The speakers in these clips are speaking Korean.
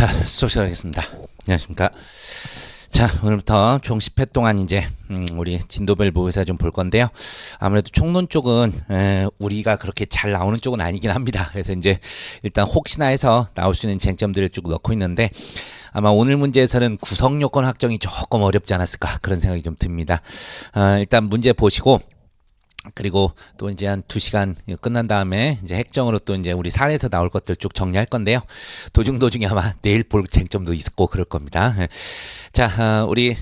자, 수업 시작하겠습니다. 안녕하십니까. 자, 오늘부터 총 10회 동안 이제 우리 진도별 모의사 좀 볼 건데요. 아무래도 총론 쪽은 우리가 그렇게 잘 나오는 쪽은 아니긴 합니다. 그래서 이제 일단 혹시나 해서 나올 수 있는 쟁점들을 쭉 넣고 있는데, 아마 오늘 문제에서는 구성 요건 확정이 조금 어렵지 않았을까 그런 생각이 좀 듭니다. 일단 문제 보시고, 그리고 또 이제 한 2시간 끝난 다음에 이제 핵정으로 또 이제 우리 사례에서 나올 것들 쭉 정리할 건데요. 도중에 아마 내일 볼 쟁점도 있고 그럴 겁니다. 자, 우리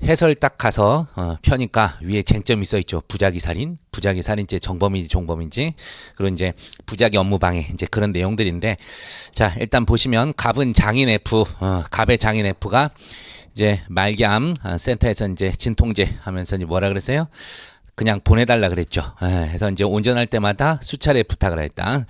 해설 딱 가서 펴니까 위에 쟁점이 써 있죠. 부작위 살인죄 정범인지 종범인지, 그리고 이제 부작위 업무방해, 이제 그런 내용들인데, 자, 일단 보시면 갑은 장인 F, 갑의 장인 F가 이제 말기암 센터에서 이제 진통제 하면서 이제 뭐라 그랬어요? 그냥 보내달라 그랬죠. 해서 이제 운전할 때마다 수차례 부탁을 했다.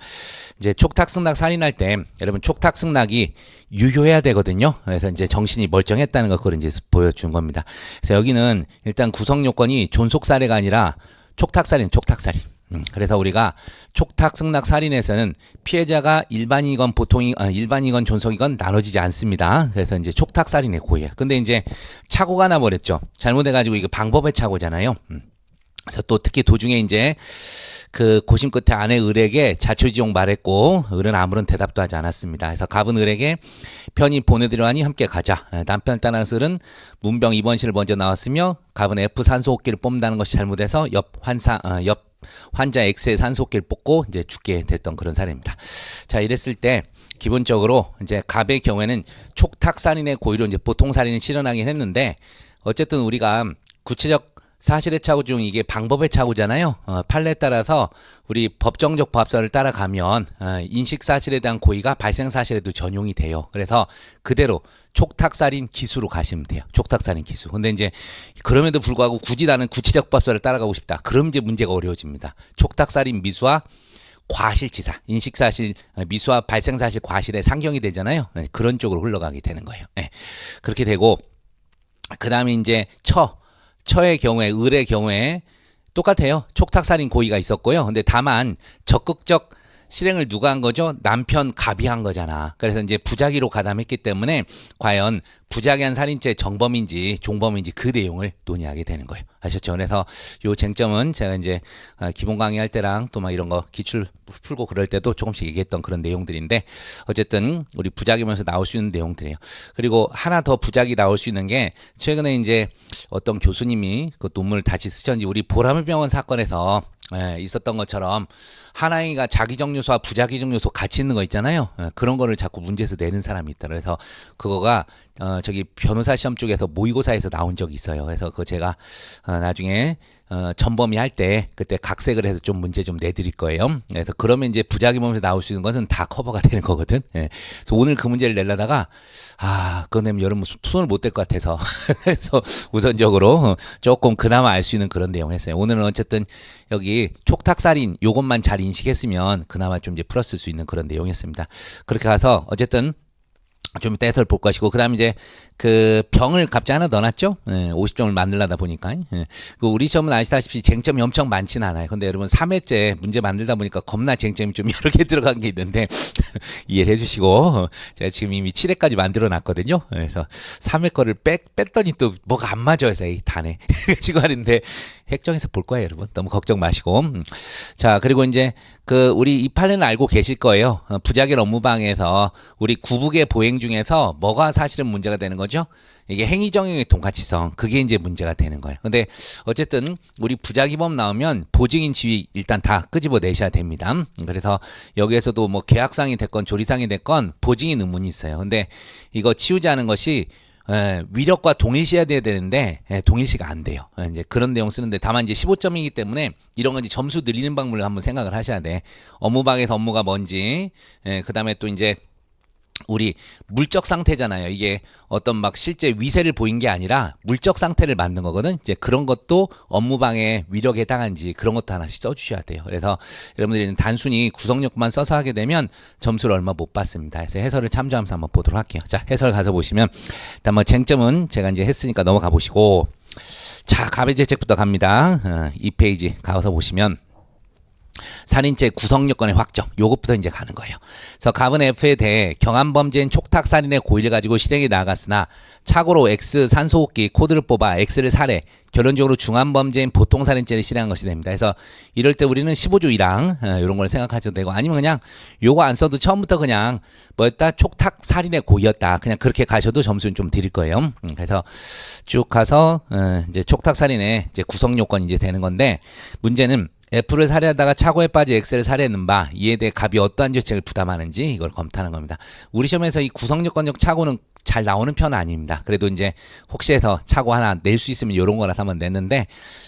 이제 촉탁승낙 살인할 때 여러분 촉탁승낙이 유효해야 되거든요. 그래서 이제 정신이 멀쩡했다는 거 그걸 이제 보여준 겁니다. 그래서 여기는 일단 구성 요건이 존속살해가 아니라 촉탁살인. 그래서 우리가 촉탁승낙 살인에서는 피해자가 일반이건 일반이건 존속이건 나눠지지 않습니다. 그래서 이제 촉탁살인의 고의야. 근데 이제 착오가 나버렸죠. 잘못해가지고 이거 방법의 착오잖아요. 그래서 또 특히 도중에 이제 그 고심 끝에 아내 을에게 자초지종 말했고, 을은 아무런 대답도 하지 않았습니다. 그래서 갑은 을에게 편히 보내드려 하니 함께 가자. 남편을 따라서 을은 문병 입원실을 먼저 나왔으며, 갑은 F 산소호흡기를 뽑는다는 것이 잘못해서 옆 환자 X의 산소호흡기를 뽑고 이제 죽게 됐던 그런 사례입니다. 자, 이랬을 때 기본적으로 이제 갑의 경우에는 촉탁살인의 고의로 이제 보통살인을 실현하긴 했는데, 어쨌든 우리가 구체적 사실의 착오 중 이게 방법의 착오잖아요. 판례에 따라서 우리 법정적 부합선을 따라가면 인식 사실에 대한 고의가 발생 사실에도 전용이 돼요. 그래서 그대로 촉탁살인 기수로 가시면 돼요. 촉탁살인 기수. 근데 이제 그럼에도 불구하고 굳이 나는 구체적 부합선을 따라가고 싶다. 그럼 이제 문제가 어려워집니다. 촉탁살인 미수와 과실치사, 인식사실 미수와 발생사실 과실에 상경이 되잖아요. 그런 쪽으로 흘러가게 되는 거예요. 그렇게 되고, 그 다음에 이제 처의 경우에, 을의 경우에 똑같아요. 촉탁살인 고의가 있었고요. 근데 다만 적극적 실행을 누가 한 거죠? 남편 갑이 한 거잖아. 그래서 이제 부작위로 가담했기 때문에 과연 부작위한 살인죄 정범인지 종범인지 그 내용을 논의하게 되는 거예요. 아셨죠? 그래서 요 쟁점은 제가 이제 기본 강의할 때랑 또 막 이런 거 기출 풀고 그럴 때도 조금씩 얘기했던 그런 내용들인데, 어쨌든 우리 부작위면서 나올 수 있는 내용들이에요. 그리고 하나 더 부작위 나올 수 있는 게, 최근에 이제 어떤 교수님이 그 논문을 다시 쓰셨는지 우리 보라물병원 사건에서 있었던 것처럼 하나이가 자기적 요소와 부자기적 요소 같이 있는 거 있잖아요. 그런 거를 자꾸 문제에서 내는 사람이 있다. 그래서 그거가 저기 변호사 시험 쪽에서 모의고사에서 나온 적이 있어요. 그래서 그거 제가 나중에 전범위 할 때 그때 각색을 해서 좀 문제 좀 내드릴 거예요. 그래서 그러면 이제 부작위범에서 나올 수 있는 것은 다 커버가 되는 거거든. 그래서 오늘 그 문제를 내려다가 그거 내면 여러분 손을 못 댈 것 같아서 그래서 우선적으로 조금 그나마 알 수 있는 그런 내용 했어요. 오늘은 어쨌든 여기 촉탁살인 요것만 잘 인식했으면 그나마 좀 이제 풀었을 수 있는 그런 내용이었습니다. 그렇게 가서 어쨌든 좀 이따 해설 볼 것이고, 그 다음에 이제 그 병을 갑자기 하나 넣어놨죠. 50점을 만들려다 보니까. 그 우리 시험은 아시다시피 쟁점이 엄청 많지는 않아요. 근데 여러분 3회째 문제 만들다 보니까 겁나 쟁점이 좀 여러 개 들어간 게 있는데 이해를 해주시고, 제가 지금 이미 7회까지 만들어 놨거든요. 그래서 3회 거를 뺐더니 또 뭐가 안 맞아요. 그래서 다네. 지금 하는데 핵정에서 볼 거예요, 여러분. 너무 걱정 마시고. 자, 그리고 이제 그 우리 이 판례는 알고 계실 거예요. 부작위 업무방해에서 우리 구북의 보행 중에서 뭐가 사실은 문제가 되는 거죠? 이게 행위정형의 동가치성, 그게 이제 문제가 되는 거예요. 근데 어쨌든 우리 부작위범 나오면 보증인 지위 일단 다 끄집어 내셔야 됩니다. 그래서 여기에서도 뭐 계약상이 됐건 조리상이 됐건 보증인 의문이 있어요. 근데 이거 치우자는 것이 위력과 동일시해야 되는데 동일시가 안 돼요. 이제 그런 내용 쓰는데, 다만 이제 15점이기 때문에 이런 건 이제 점수 늘리는 방법을 한번 생각을 하셔야 돼. 업무방에서 업무가 뭔지, 그 다음에 또 이제 우리 물적 상태잖아요. 이게 어떤 막 실제 위세를 보인 게 아니라 물적 상태를 만든 거거든. 이제 그런 것도 업무방해 위력에 해당한지 그런 것도 하나씩 써주셔야 돼요. 그래서 여러분들이 단순히 구성력만 써서 하게 되면 점수를 얼마 못 받습니다. 그래서 해설을 참조하면서 한번 보도록 할게요. 자, 해설 가서 보시면 일단 뭐 쟁점은 제가 이제 했으니까 넘어가 보시고, 자, 가배제책부터 갑니다. 2페이지 가서 보시면 살인죄 구성 요건의 확정, 요것부터 이제 가는 거예요. 그래서 갑은 F에 대해 경한 범죄인 촉탁 살인의 고의를 가지고 실행에 나아갔으나 착오로 X 산소호흡기 코드를 뽑아 X를 살해, 결론적으로 중한 범죄인 보통 살인죄를 실행한 것이 됩니다. 그래서 이럴 때 우리는 15조 1항 이런 걸 생각하셔도 되고, 아니면 그냥 요거 안 써도 처음부터 그냥 뭐였다, 촉탁 살인의 고의였다, 그냥 그렇게 가셔도 점수는 좀 드릴 거예요. 그래서 쭉 가서 이제 촉탁 살인의 이제 구성 요건이 이제 되는 건데, 문제는 F를 살해하다가 착오에 빠져 X를 살해했는 바, 이에 대해 갑이 어떠한 죄책을 부담하는지 이걸 검토하는 겁니다. 우리 시험에서 이 구성요건적 착오는 잘 나오는 편은 아닙니다. 그래도 이제 혹시 해서 착오 하나 낼 수 있으면 이런 거라서 한번 냈는데,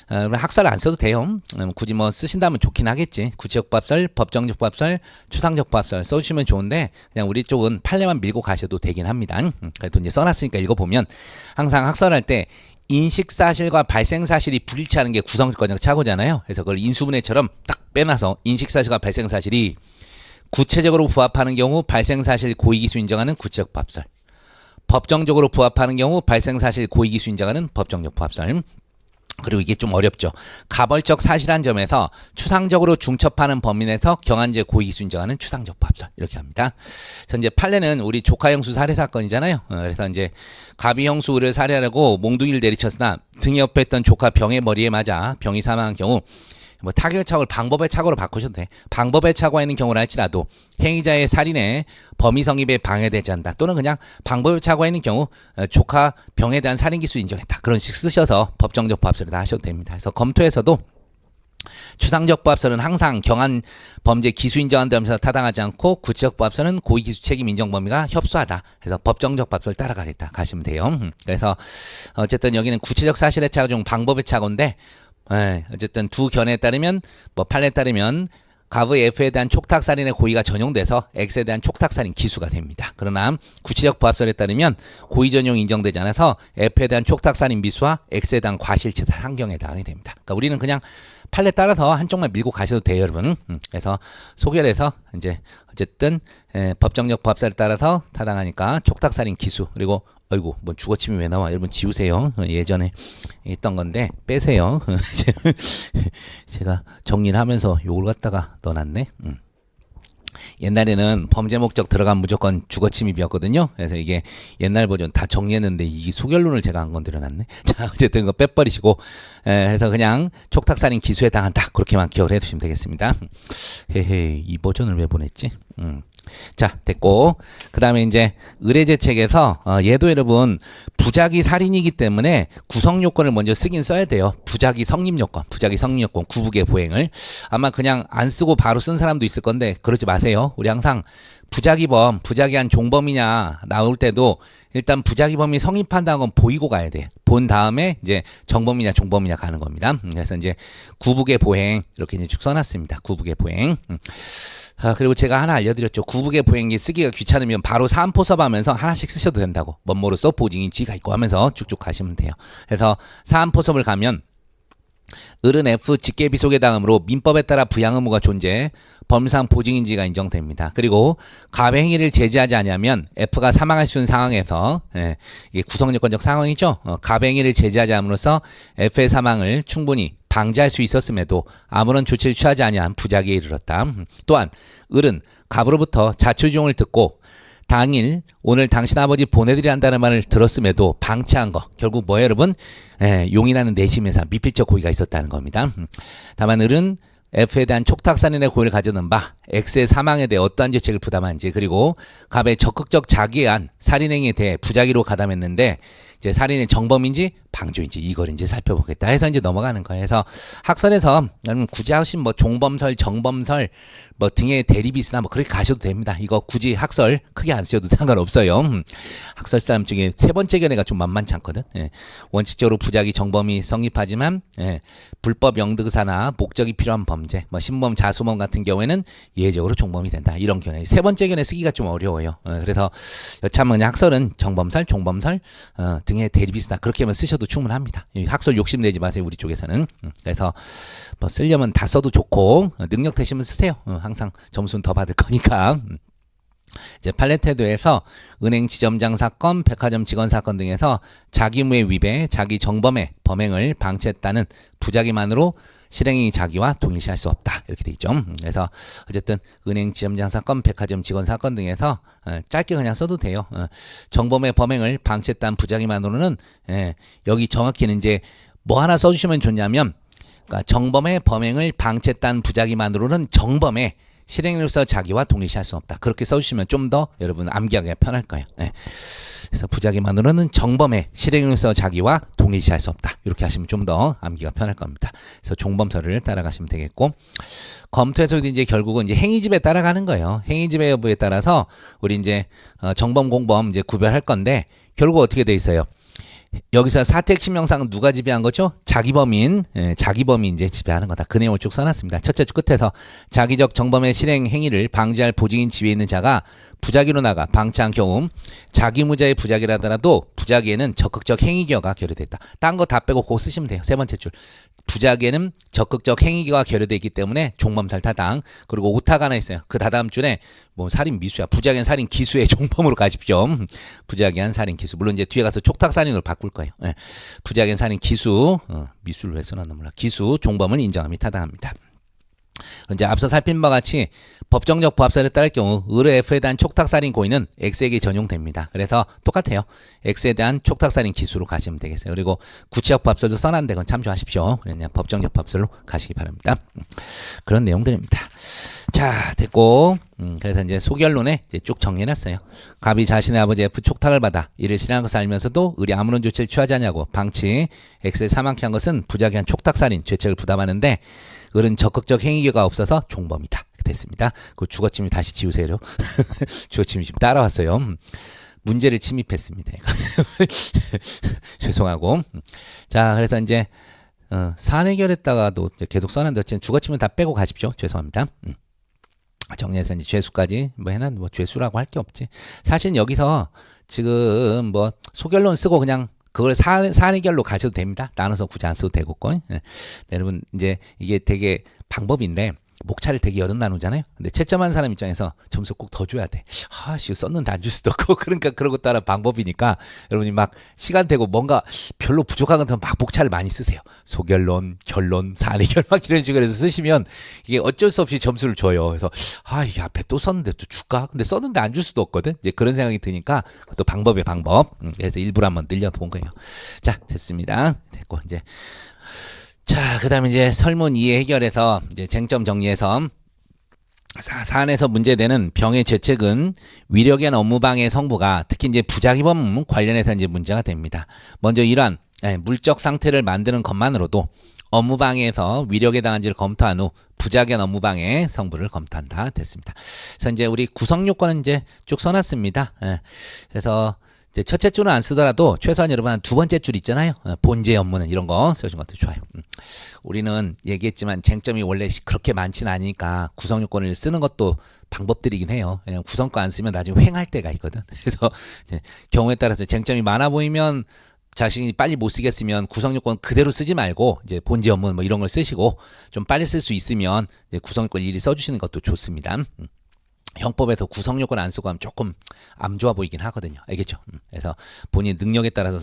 학설 안 써도 돼요. 굳이 뭐 쓰신다면 좋긴 하겠지. 구체적법설, 법정적법설, 추상적법설 써주시면 좋은데, 그냥 우리 쪽은 판례만 밀고 가셔도 되긴 합니다. 그래도 이제 써놨으니까 읽어보면, 항상 학설할 때 인식사실과 발생사실이 불일치하는 게 구성요건적 착오잖아요. 그래서 그걸 인수분해처럼 딱 빼놔서 인식사실과 발생사실이 구체적으로 부합하는 경우 발생사실 고의기수 인정하는 구체적 부합설, 법정적으로 부합하는 경우 발생사실 고의기수 인정하는 법정적 부합설. 그리고 이게 좀 어렵죠. 가벌적 사실한 점에서 추상적으로 중첩하는 범위 내에서 경한죄 고의기수 인정하는 추상적 부합설, 이렇게 합니다. 그래서 이제 판례는 우리 조카 형수 살해 사건이잖아요. 그래서 이제 갑이 형수를 살해하려고 몽둥이를 내리쳤으나 등에 옆에 있던 조카 병의 머리에 맞아 병이 사망한 경우, 뭐 타결 착오를 방법의 착오로 바꾸셔도 돼. 방법의 착오가 있는 경우라 할지라도 행위자의 살인에 범위 성립에 방해되지 않는다, 또는 그냥 방법의 착오가 있는 경우 조카 병에 대한 살인 기수 인정했다, 그런 식 쓰셔서 법정적 부합설을 다 하셔도 됩니다. 그래서 검토에서도 추상적 부합설은 항상 경한 범죄 기수 인정한 점에서 타당하지 않고, 구체적 부합설은 고의 기수 책임 인정 범위가 협소하다. 그래서 법정적 부합설 따라가겠다 가시면 돼요. 그래서 어쨌든 여기는 구체적 사실의 착오 중 방법의 착오인데, 어쨌든 두 견해에 따르면, 뭐 판례에 따르면 갑의 F에 대한 촉탁살인의 고의가 전용돼서 X에 대한 촉탁살인 기수가 됩니다. 그러나 구체적 부합설에 따르면 고의 전용이 인정되지 않아서 F에 대한 촉탁살인 미수와 X에 대한 과실치사 상경에 해당이 됩니다. 그러니까 우리는 그냥 판례 따라서 한쪽만 밀고 가셔도 돼요, 여러분. 그래서 소결해서 이제 어쨌든 법정적 부합설에 따라서 타당하니까 촉탁살인 기수, 그리고 아이고 뭐 주거침이 왜 나와, 여러분 지우세요. 예전에 있던 건데 빼세요. 제가 정리를 하면서 요걸 갖다가 넣어놨네. 옛날에는 범죄 목적 들어가면 무조건 주거침입이었거든요. 그래서 이게 옛날 버전 다 정리했는데 이 소결론을 제가 안 건드려놨네. 자, 어쨌든 이거 빼버리시고, 그래서 그냥 촉탁살인 기수에 해당한다, 그렇게만 기억을 해두시면 되겠습니다. 헤헤, 이 버전을 왜 보냈지? 자, 됐고, 그 다음에 이제 의뢰제책에서 얘도 여러분 부작위 살인이기 때문에 구성요건을 먼저 쓰긴 써야 돼요. 부작위 성립요건, 부작위 성립요건, 구북의 보행을. 아마 그냥 안 쓰고 바로 쓴 사람도 있을 건데 그러지 마세요. 우리 항상 부작위범, 부작위한 종범이냐 나올 때도 일단 부작위범이 성립한다는 건 보이고 가야 돼. 본 다음에 이제 정범이냐 종범이냐 가는 겁니다. 그래서 이제 구북의 보행 이렇게 이제 쭉 써놨습니다. 구북의 보행. 그리고 제가 하나 알려드렸죠. 구북의 보행기 쓰기가 귀찮으면 바로 사안포섭하면서 하나씩 쓰셔도 된다고. 뭐뭐로써 보증인지가 있고 하면서 쭉쭉 가시면 돼요. 그래서 사안포섭을 가면 을은 F 직계비속에 해당하므로 민법에 따라 부양 의무가 존재해 범상 보증인지가 인정됩니다. 그리고 갑의 행위를 제지하지 않으면 F가 사망할 수 있는 상황에서, 이게 구성요건적 상황이죠. 갑의 행위를 제지하지 않음으로써 F의 사망을 충분히 방지할 수 있었음에도 아무런 조치를 취하지 아니한 부작위에 이르렀다. 또한 을은 갑으로부터 자초지종을 듣고 당일 오늘 당신 아버지 보내드려 한다는 말을 들었음에도 방치한 거, 결국 뭐예요 여러분? 용인하는 내심에서 미필적 고의가 있었다는 겁니다. 다만 을은 F에 대한 촉탁살인의 고의를 가졌는 바 X의 사망에 대해 어떠한 죄책을 부담하는지, 그리고 갑의 적극적 자기에 한 살인행위에 대해 부작위로 가담했는데 이제 살인의 정범인지 방조인지 이걸 이제 살펴보겠다 해서 이제 넘어가는 거예요. 그래서 학설에서 여러분 굳이 하신 뭐 종범설, 정범설 뭐 등의 대립이 있으나 뭐 그렇게 가셔도 됩니다. 이거 굳이 학설 크게 안 쓰셔도 상관없어요. 학설 사람 중에 세 번째 견해가 좀 만만치 않거든. 원칙적으로 부작위 정범이 성립하지만 불법 영득사나 목적이 필요한 범죄, 뭐 신범, 자수범 같은 경우에는 예외적으로 종범이 된다. 이런 견해. 세 번째 견해 쓰기가 좀 어려워요. 그래서 여차하면 그냥 학설은 정범설, 종범설 등의 대립이 있으나 그렇게만 쓰셔도 충분합니다. 학설 욕심내지 마세요, 우리 쪽에서는. 그래서 뭐 쓰려면 다 써도 좋고 능력 되시면 쓰세요. 항상 점수는 더 받을 거니까. 이제 팔레테도에서 은행 지점장 사건, 백화점 직원 사건 등에서 자기 무의 위배, 자기 정범의 범행을 방치했다는 부작위만으로 실행이 자기와 동일시할 수 없다. 이렇게 돼 있죠. 그래서 어쨌든 은행 지점장 사건, 백화점 직원 사건 등에서 짧게 그냥 써도 돼요. 정범의 범행을 방치했다는 부작위만으로는 여기 정확히는 이제 뭐 하나 써주시면 좋냐면 그러니까 정범의 범행을 방치했다는 부작위만으로는 정범의 실행으로서 자기와 동일시할 수 없다. 그렇게 써주시면 좀 더 여러분 암기하기가 편할 거예요. 그래서 부작위만으로는 정범의 실행으로서 자기와 동일시할 수 없다. 이렇게 하시면 좀 더 암기가 편할 겁니다. 그래서 종범설을 따라가시면 되겠고 검토에서도 이제 결국은 이제 행위집에 따라가는 거예요. 행위집의 여부에 따라서 우리 이제 정범 공범 이제 구별할 건데 결국 어떻게 돼 있어요? 여기서 사택신명상은 누가 지배한 거죠? 자기범인, 자기범이 이제 지배하는 거다. 그 내용을 쭉 써놨습니다. 첫째 줄 끝에서 자기적 정범의 실행 행위를 방지할 보증인 지위에 있는 자가 부작위로 나가 방치한 경우 자기무자의 부작위라더라도 부작위에는 적극적 행위기여가 결여됐다. 딴 거 다 빼고 그거 쓰시면 돼요. 세 번째 줄. 부작위에는 적극적 행위기가 결여되어 있기 때문에 종범살 타당. 그리고 오타가 하나 있어요. 그 다다음 줄에 뭐 살인 미수야. 부작위한 살인 기수의 종범으로 가십시오. 부작위한 살인 기수. 물론 이제 뒤에 가서 촉탁살인으로 바꿀 거예요. 부작위한 살인 기수. 미수를 왜 써놨나 몰라. 기수 종범을 인정함이 타당합니다. 이제 앞서 살핀 바와 같이 법정적 부합사를 따를 경우 을의 F에 대한 촉탁살인 고의는 X에게 전용됩니다. 그래서 똑같아요. X에 대한 촉탁살인 기수로 가시면 되겠어요. 그리고 구치적 부합설도 써놨는데 그건 참조하십시오. 그냥 법정적 부합설로 가시기 바랍니다. 그런 내용들입니다. 자, 됐고 그래서 이제 소결론에 이제 쭉 정리해놨어요. 갑이 자신의 아버지 F 촉탁을 받아 이를 실행한 것을 알면서도 을이 아무런 조치를 취하지 않냐고 방치 X를 사망케 한 것은 부작위한 촉탁살인 죄책을 부담하는데 을은 적극적 행위가 없어서 종범이다. 됐습니다. 그 주거침을 다시 지우세요. 주거침이 지금 따라왔어요. 문제를 침입했습니다. 죄송하고. 자, 그래서 이제 사안 해결했다가도 계속 써놨는데 주거침은 다 빼고 가십시오. 죄송합니다. 정리해서 이제 죄수까지 뭐 해놨 뭐 죄수라고 할 게 없지. 사실 여기서 지금 뭐 소결론 쓰고 그냥 그걸 사안 해결로 가셔도 됩니다. 나눠서 굳이 안 써도 되고. 여러분 이제 이게 되게 방법인데 목차를 되게 여러 나누잖아요. 근데 채점한 사람 입장에서 점수 꼭 더 줘야 돼. 씨 썼는데 안 줄 수도 없고 그러니까 그런 것 따라 방법이니까 여러분이 막 시간 되고 뭔가 별로 부족한 건 막 목차를 많이 쓰세요. 소결론, 결론, 사안 해결 막 이런 식으로 해서 쓰시면 이게 어쩔 수 없이 점수를 줘요. 그래서 이 앞에 또 썼는데 또 줄까? 근데 썼는데 안 줄 수도 없거든. 이제 그런 생각이 드니까 또 방법의 방법. 그래서 일부러 한번 늘려본 거예요. 자, 됐습니다. 됐고 이제 자, 그 다음에 이제 설문 이해 해결해서 이제 쟁점 정리해서 사안에서 문제되는 병의 죄책은 위력의 업무방해 성부가 특히 이제 부작위범 관련해서 이제 문제가 됩니다. 먼저 이러한 물적 상태를 만드는 것만으로도 업무방해에서 위력에 당한지를 검토한 후 부작위한 업무방해 성부를 검토한다. 됐습니다. 그래서 이제 우리 구성요건은 이제 쭉 써놨습니다. 그래서 첫째 줄은 안 쓰더라도 최소한 여러분 한 두 번째 줄 있잖아요. 본제 업무는 이런 거 써준 것도 좋아요. 우리는 얘기했지만 쟁점이 원래 그렇게 많지는 않으니까 구성요건을 쓰는 것도 방법들이긴 해요. 그냥 구성권 안 쓰면 나중에 횡할 때가 있거든. 그래서 경우에 따라서 쟁점이 많아 보이면 자신이 빨리 못 쓰겠으면 구성요건 그대로 쓰지 말고 이제 본제 업무 뭐 이런 걸 쓰시고 좀 빨리 쓸 수 있으면 이제 구성요건 일일이 써주시는 것도 좋습니다. 형법에서 구성요건 안 쓰고 하면 조금 안 좋아 보이긴 하거든요. 알겠죠? 그래서 본인 능력에 따라서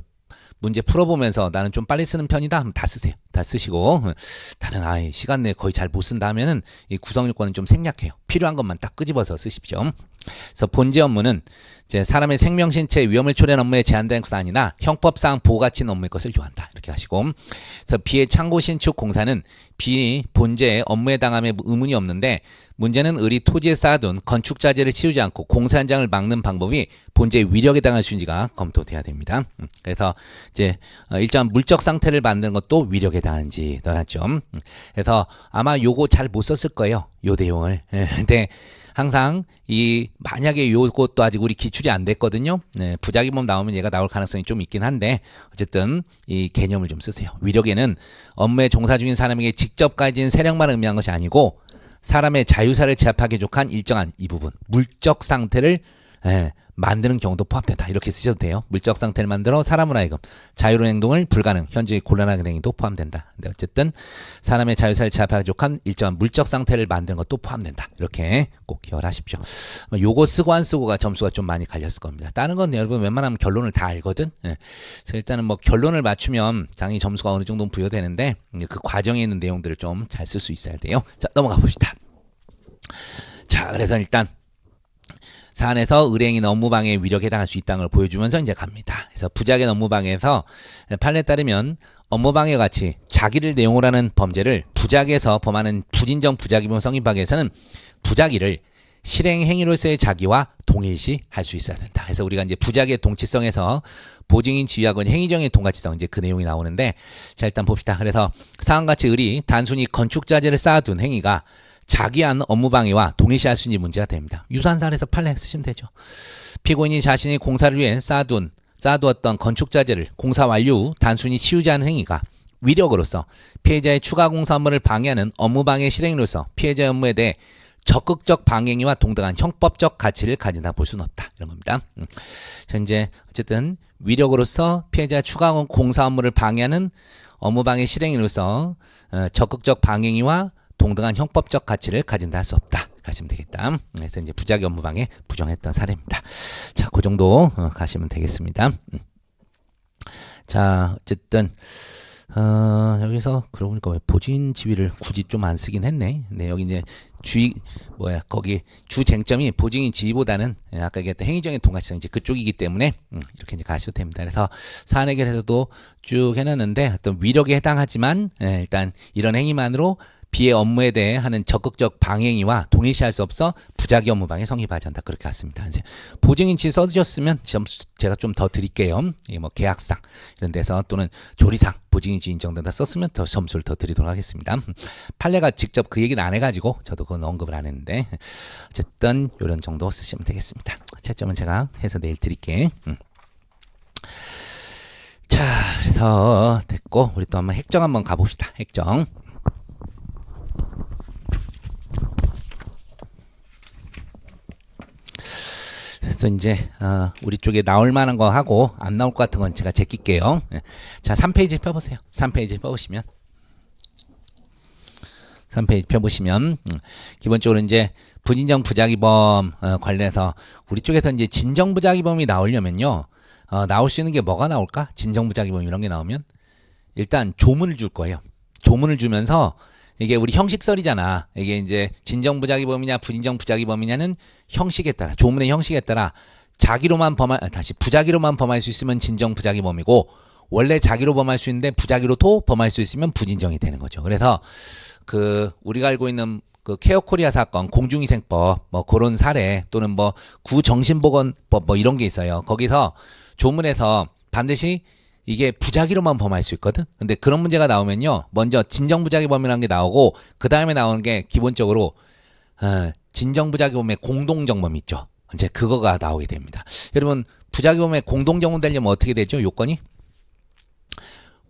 문제 풀어보면서 나는 좀 빨리 쓰는 편이다 하면 다 쓰세요. 다 쓰시고 나는 시간 내에 거의 잘 못 쓴다 하면은 이 구성요건은 좀 생략해요. 필요한 것만 딱 끄집어서 쓰십시오. 그래서 본제 업무는 이제 사람의 생명 신체의 위험을 초래한 업무에 제한된 것은 아니나 형법상 보호가치 있는 업무의 것을 요한다. 이렇게 하시고 그래서 비의 창고 신축 공사는 비 본제의 업무에 해당함에 의문이 없는데 문제는 을이 토지에 쌓아둔 건축자재를 치우지 않고 공사 현장을 막는 방법이 본제의 위력에 해당할 수 있는지가 검토돼야 됩니다. 그래서 이제 일정한 물적 상태를 만드는 것도 위력에 해당하는지 떠났죠. 그래서 아마 요거 잘 못 썼을 거예요. 요 내용을. 근데 항상 이 만약에 요것도 아직 우리 기출이 안 됐거든요. 부작위범 나오면 얘가 나올 가능성이 좀 있긴 한데 어쨌든 이 개념을 좀 쓰세요. 위력에는 업무에 종사 중인 사람에게 직접 가진 세력만 의미한 것이 아니고 사람의 자유사를 제압하기 족한 일정한 이 부분 물적 상태를 만드는 경우도 포함된다. 이렇게 쓰셔도 돼요. 물적 상태를 만들어 사람을 하여금 자유로운 행동을 불가능, 현저히 곤란한 행위도 포함된다. 근데 어쨌든 사람의 자유사를 제압하기 부족한 일정한 물적 상태를 만드는 것도 포함된다. 이렇게 꼭 기억을 하십시오. 요거 쓰고 안 쓰고가 점수가 좀 많이 갈렸을 겁니다. 다른 건 여러분 웬만하면 결론을 다 알거든. 그래서 일단은 뭐 결론을 맞추면 당연히 점수가 어느 정도는 부여되는데 그 과정에 있는 내용들을 좀 잘 쓸 수 있어야 돼요. 자, 넘어가 봅시다. 자, 그래서 일단 사안에서 의뢰행위는 업무방해의 위력에 해당할 수 있다는 걸 보여주면서 이제 갑니다. 그래서 부작의 업무방해에서 판례에 따르면 업무방해 같이 자기를 내용으로 하는 범죄를 부작에서 범하는 부진정 부작위범 성립하기 위해서는 부작위를 실행행위로서의 자기와 동일시 할 수 있어야 된다. 그래서 우리가 이제 부작의 동치성에서 보증인 지위하고 행위정의 동가치성 이제 그 내용이 나오는데 자 일단 봅시다. 그래서 사안같이 을이 단순히 건축자재를 쌓아둔 행위가 자기한 업무방해와 동일시할 수 있는 문제가 됩니다. 유사한 사례에서 판례 쓰시면 되죠. 피고인이 자신이 공사를 위해 쌓아두었던 건축자재를 공사 완료 후 단순히 치우지 않은 행위가 위력으로서 피해자의 추가 공사 업무를 방해하는 업무방해 실행으로서 피해자의 업무에 대해 적극적 방해행위와 동등한 형법적 가치를 가진다 볼 수는 없다. 이런 겁니다. 현재 어쨌든 위력으로서 피해자의 추가 공사 업무를 방해하는 업무방해 실행으로서 적극적 방해행위와 동등한 형법적 가치를 가진다 할 수 없다. 가시면 되겠다. 그래서 이제 부작위 업무방해 부정했던 사례입니다. 자, 그 정도 가시면 되겠습니다. 자, 어쨌든 여기서 그러고 보니까 왜 보진 지위를 굳이 좀 안 쓰긴 했네. 네, 여기 이제 거기 주 쟁점이 보증인 지위보다는 아까 얘기했던 행위정의 동가치성 이제 그쪽이기 때문에 이렇게 이제 가셔도 됩니다. 그래서 사안 해결에서도 쭉 해놨는데 어떤 위력에 해당하지만 일단 이런 행위만으로 비의 업무에 대해 하는 적극적 방해행위와 동일시할 수 없어 부작위 업무방해 성립하지 않다. 그렇게 갔습니다. 이제 보증인 지위 써주셨으면 제가 좀 더 드릴게요. 뭐 계약상 이런 데서 또는 조리상 보증인 지위 인정된다 썼으면 더 점수를 더 드리도록 하겠습니다. 판례가 직접 그 얘기는 안 해가지고 저도 그건 언급을 안 했는데 어쨌든 이런 정도 쓰시면 되겠습니다. 채점은 제가 해서 내일 드릴게. 자, 그래서 됐고 우리 또 한번 핵정 한번 가봅시다. 핵정. 그래서 이제 우리 쪽에 나올 만한 거 하고 안 나올 것 같은 건 제가 제낄게요. 자, 3페이지 펴보세요. 3페이지 펴보시면 3페이지 펴보시면 기본적으로 이제 부진정 부작위범 관련해서 우리 쪽에서 이제 진정 부작위범이 나오려면요. 나올 수 있는 게 뭐가 나올까? 진정 부작위범 이런 게 나오면 일단 조문을 줄 거예요. 조문을 주면서 이게 우리 형식설이잖아. 이게 이제 진정 부작위범이냐 부진정 부작위범이냐는 형식에 따라 조문의 형식에 따라 부작위로만 범할 수 있으면 진정 부작위범이고 원래 자기로 범할 수 있는데 부작위로도 범할 수 있으면 부진정이 되는 거죠. 그래서 그 우리가 알고 있는 그 케어 코리아 사건 공중위생법 뭐 그런 사례 또는 뭐 구정신보건법 뭐 이런 게 있어요. 거기서 조문에서 반드시 이게 부작위로만 범할 수 있거든. 근데 그런 문제가 나오면요. 먼저 진정부작위범이라는 게 나오고 그 다음에 나오는 게 기본적으로 진정부작위범의 공동정범 있죠. 이제 그거가 나오게 됩니다. 여러분 부작위범의 공동정범 되려면 어떻게 되죠? 요건이?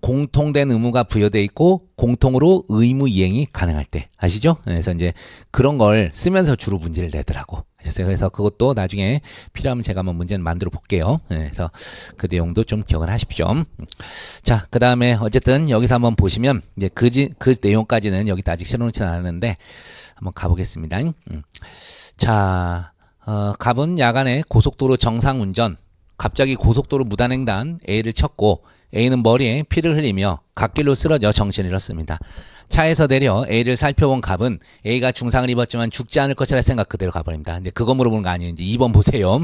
공통된 의무가 부여돼 있고 공통으로 의무 이행이 가능할 때 아시죠? 그래서 이제 그런 걸 쓰면서 주로 문제를 내더라고. 그래서 그것도 나중에 필요하면 제가 한번 문제는 만들어 볼게요. 그래서 그 내용도 좀 기억을 하십시오. 자, 그 다음에 어쨌든 여기서 한번 보시면 이제 그 내용까지는 여기다 아직 실어놓지는 않았는데 한번 가보겠습니다. 자, 갑은 야간에 고속도로 정상 운전 갑자기 고속도로 무단횡단 A를 쳤고 A는 머리에 피를 흘리며 갓길로 쓰러져 정신을 잃었습니다. 차에서 내려 A를 살펴본 갑은 A가 중상을 입었지만 죽지 않을 것이라 생각 그대로 가버립니다. 근데 그거 물어보는 거 아니에요. 이제 2번 보세요.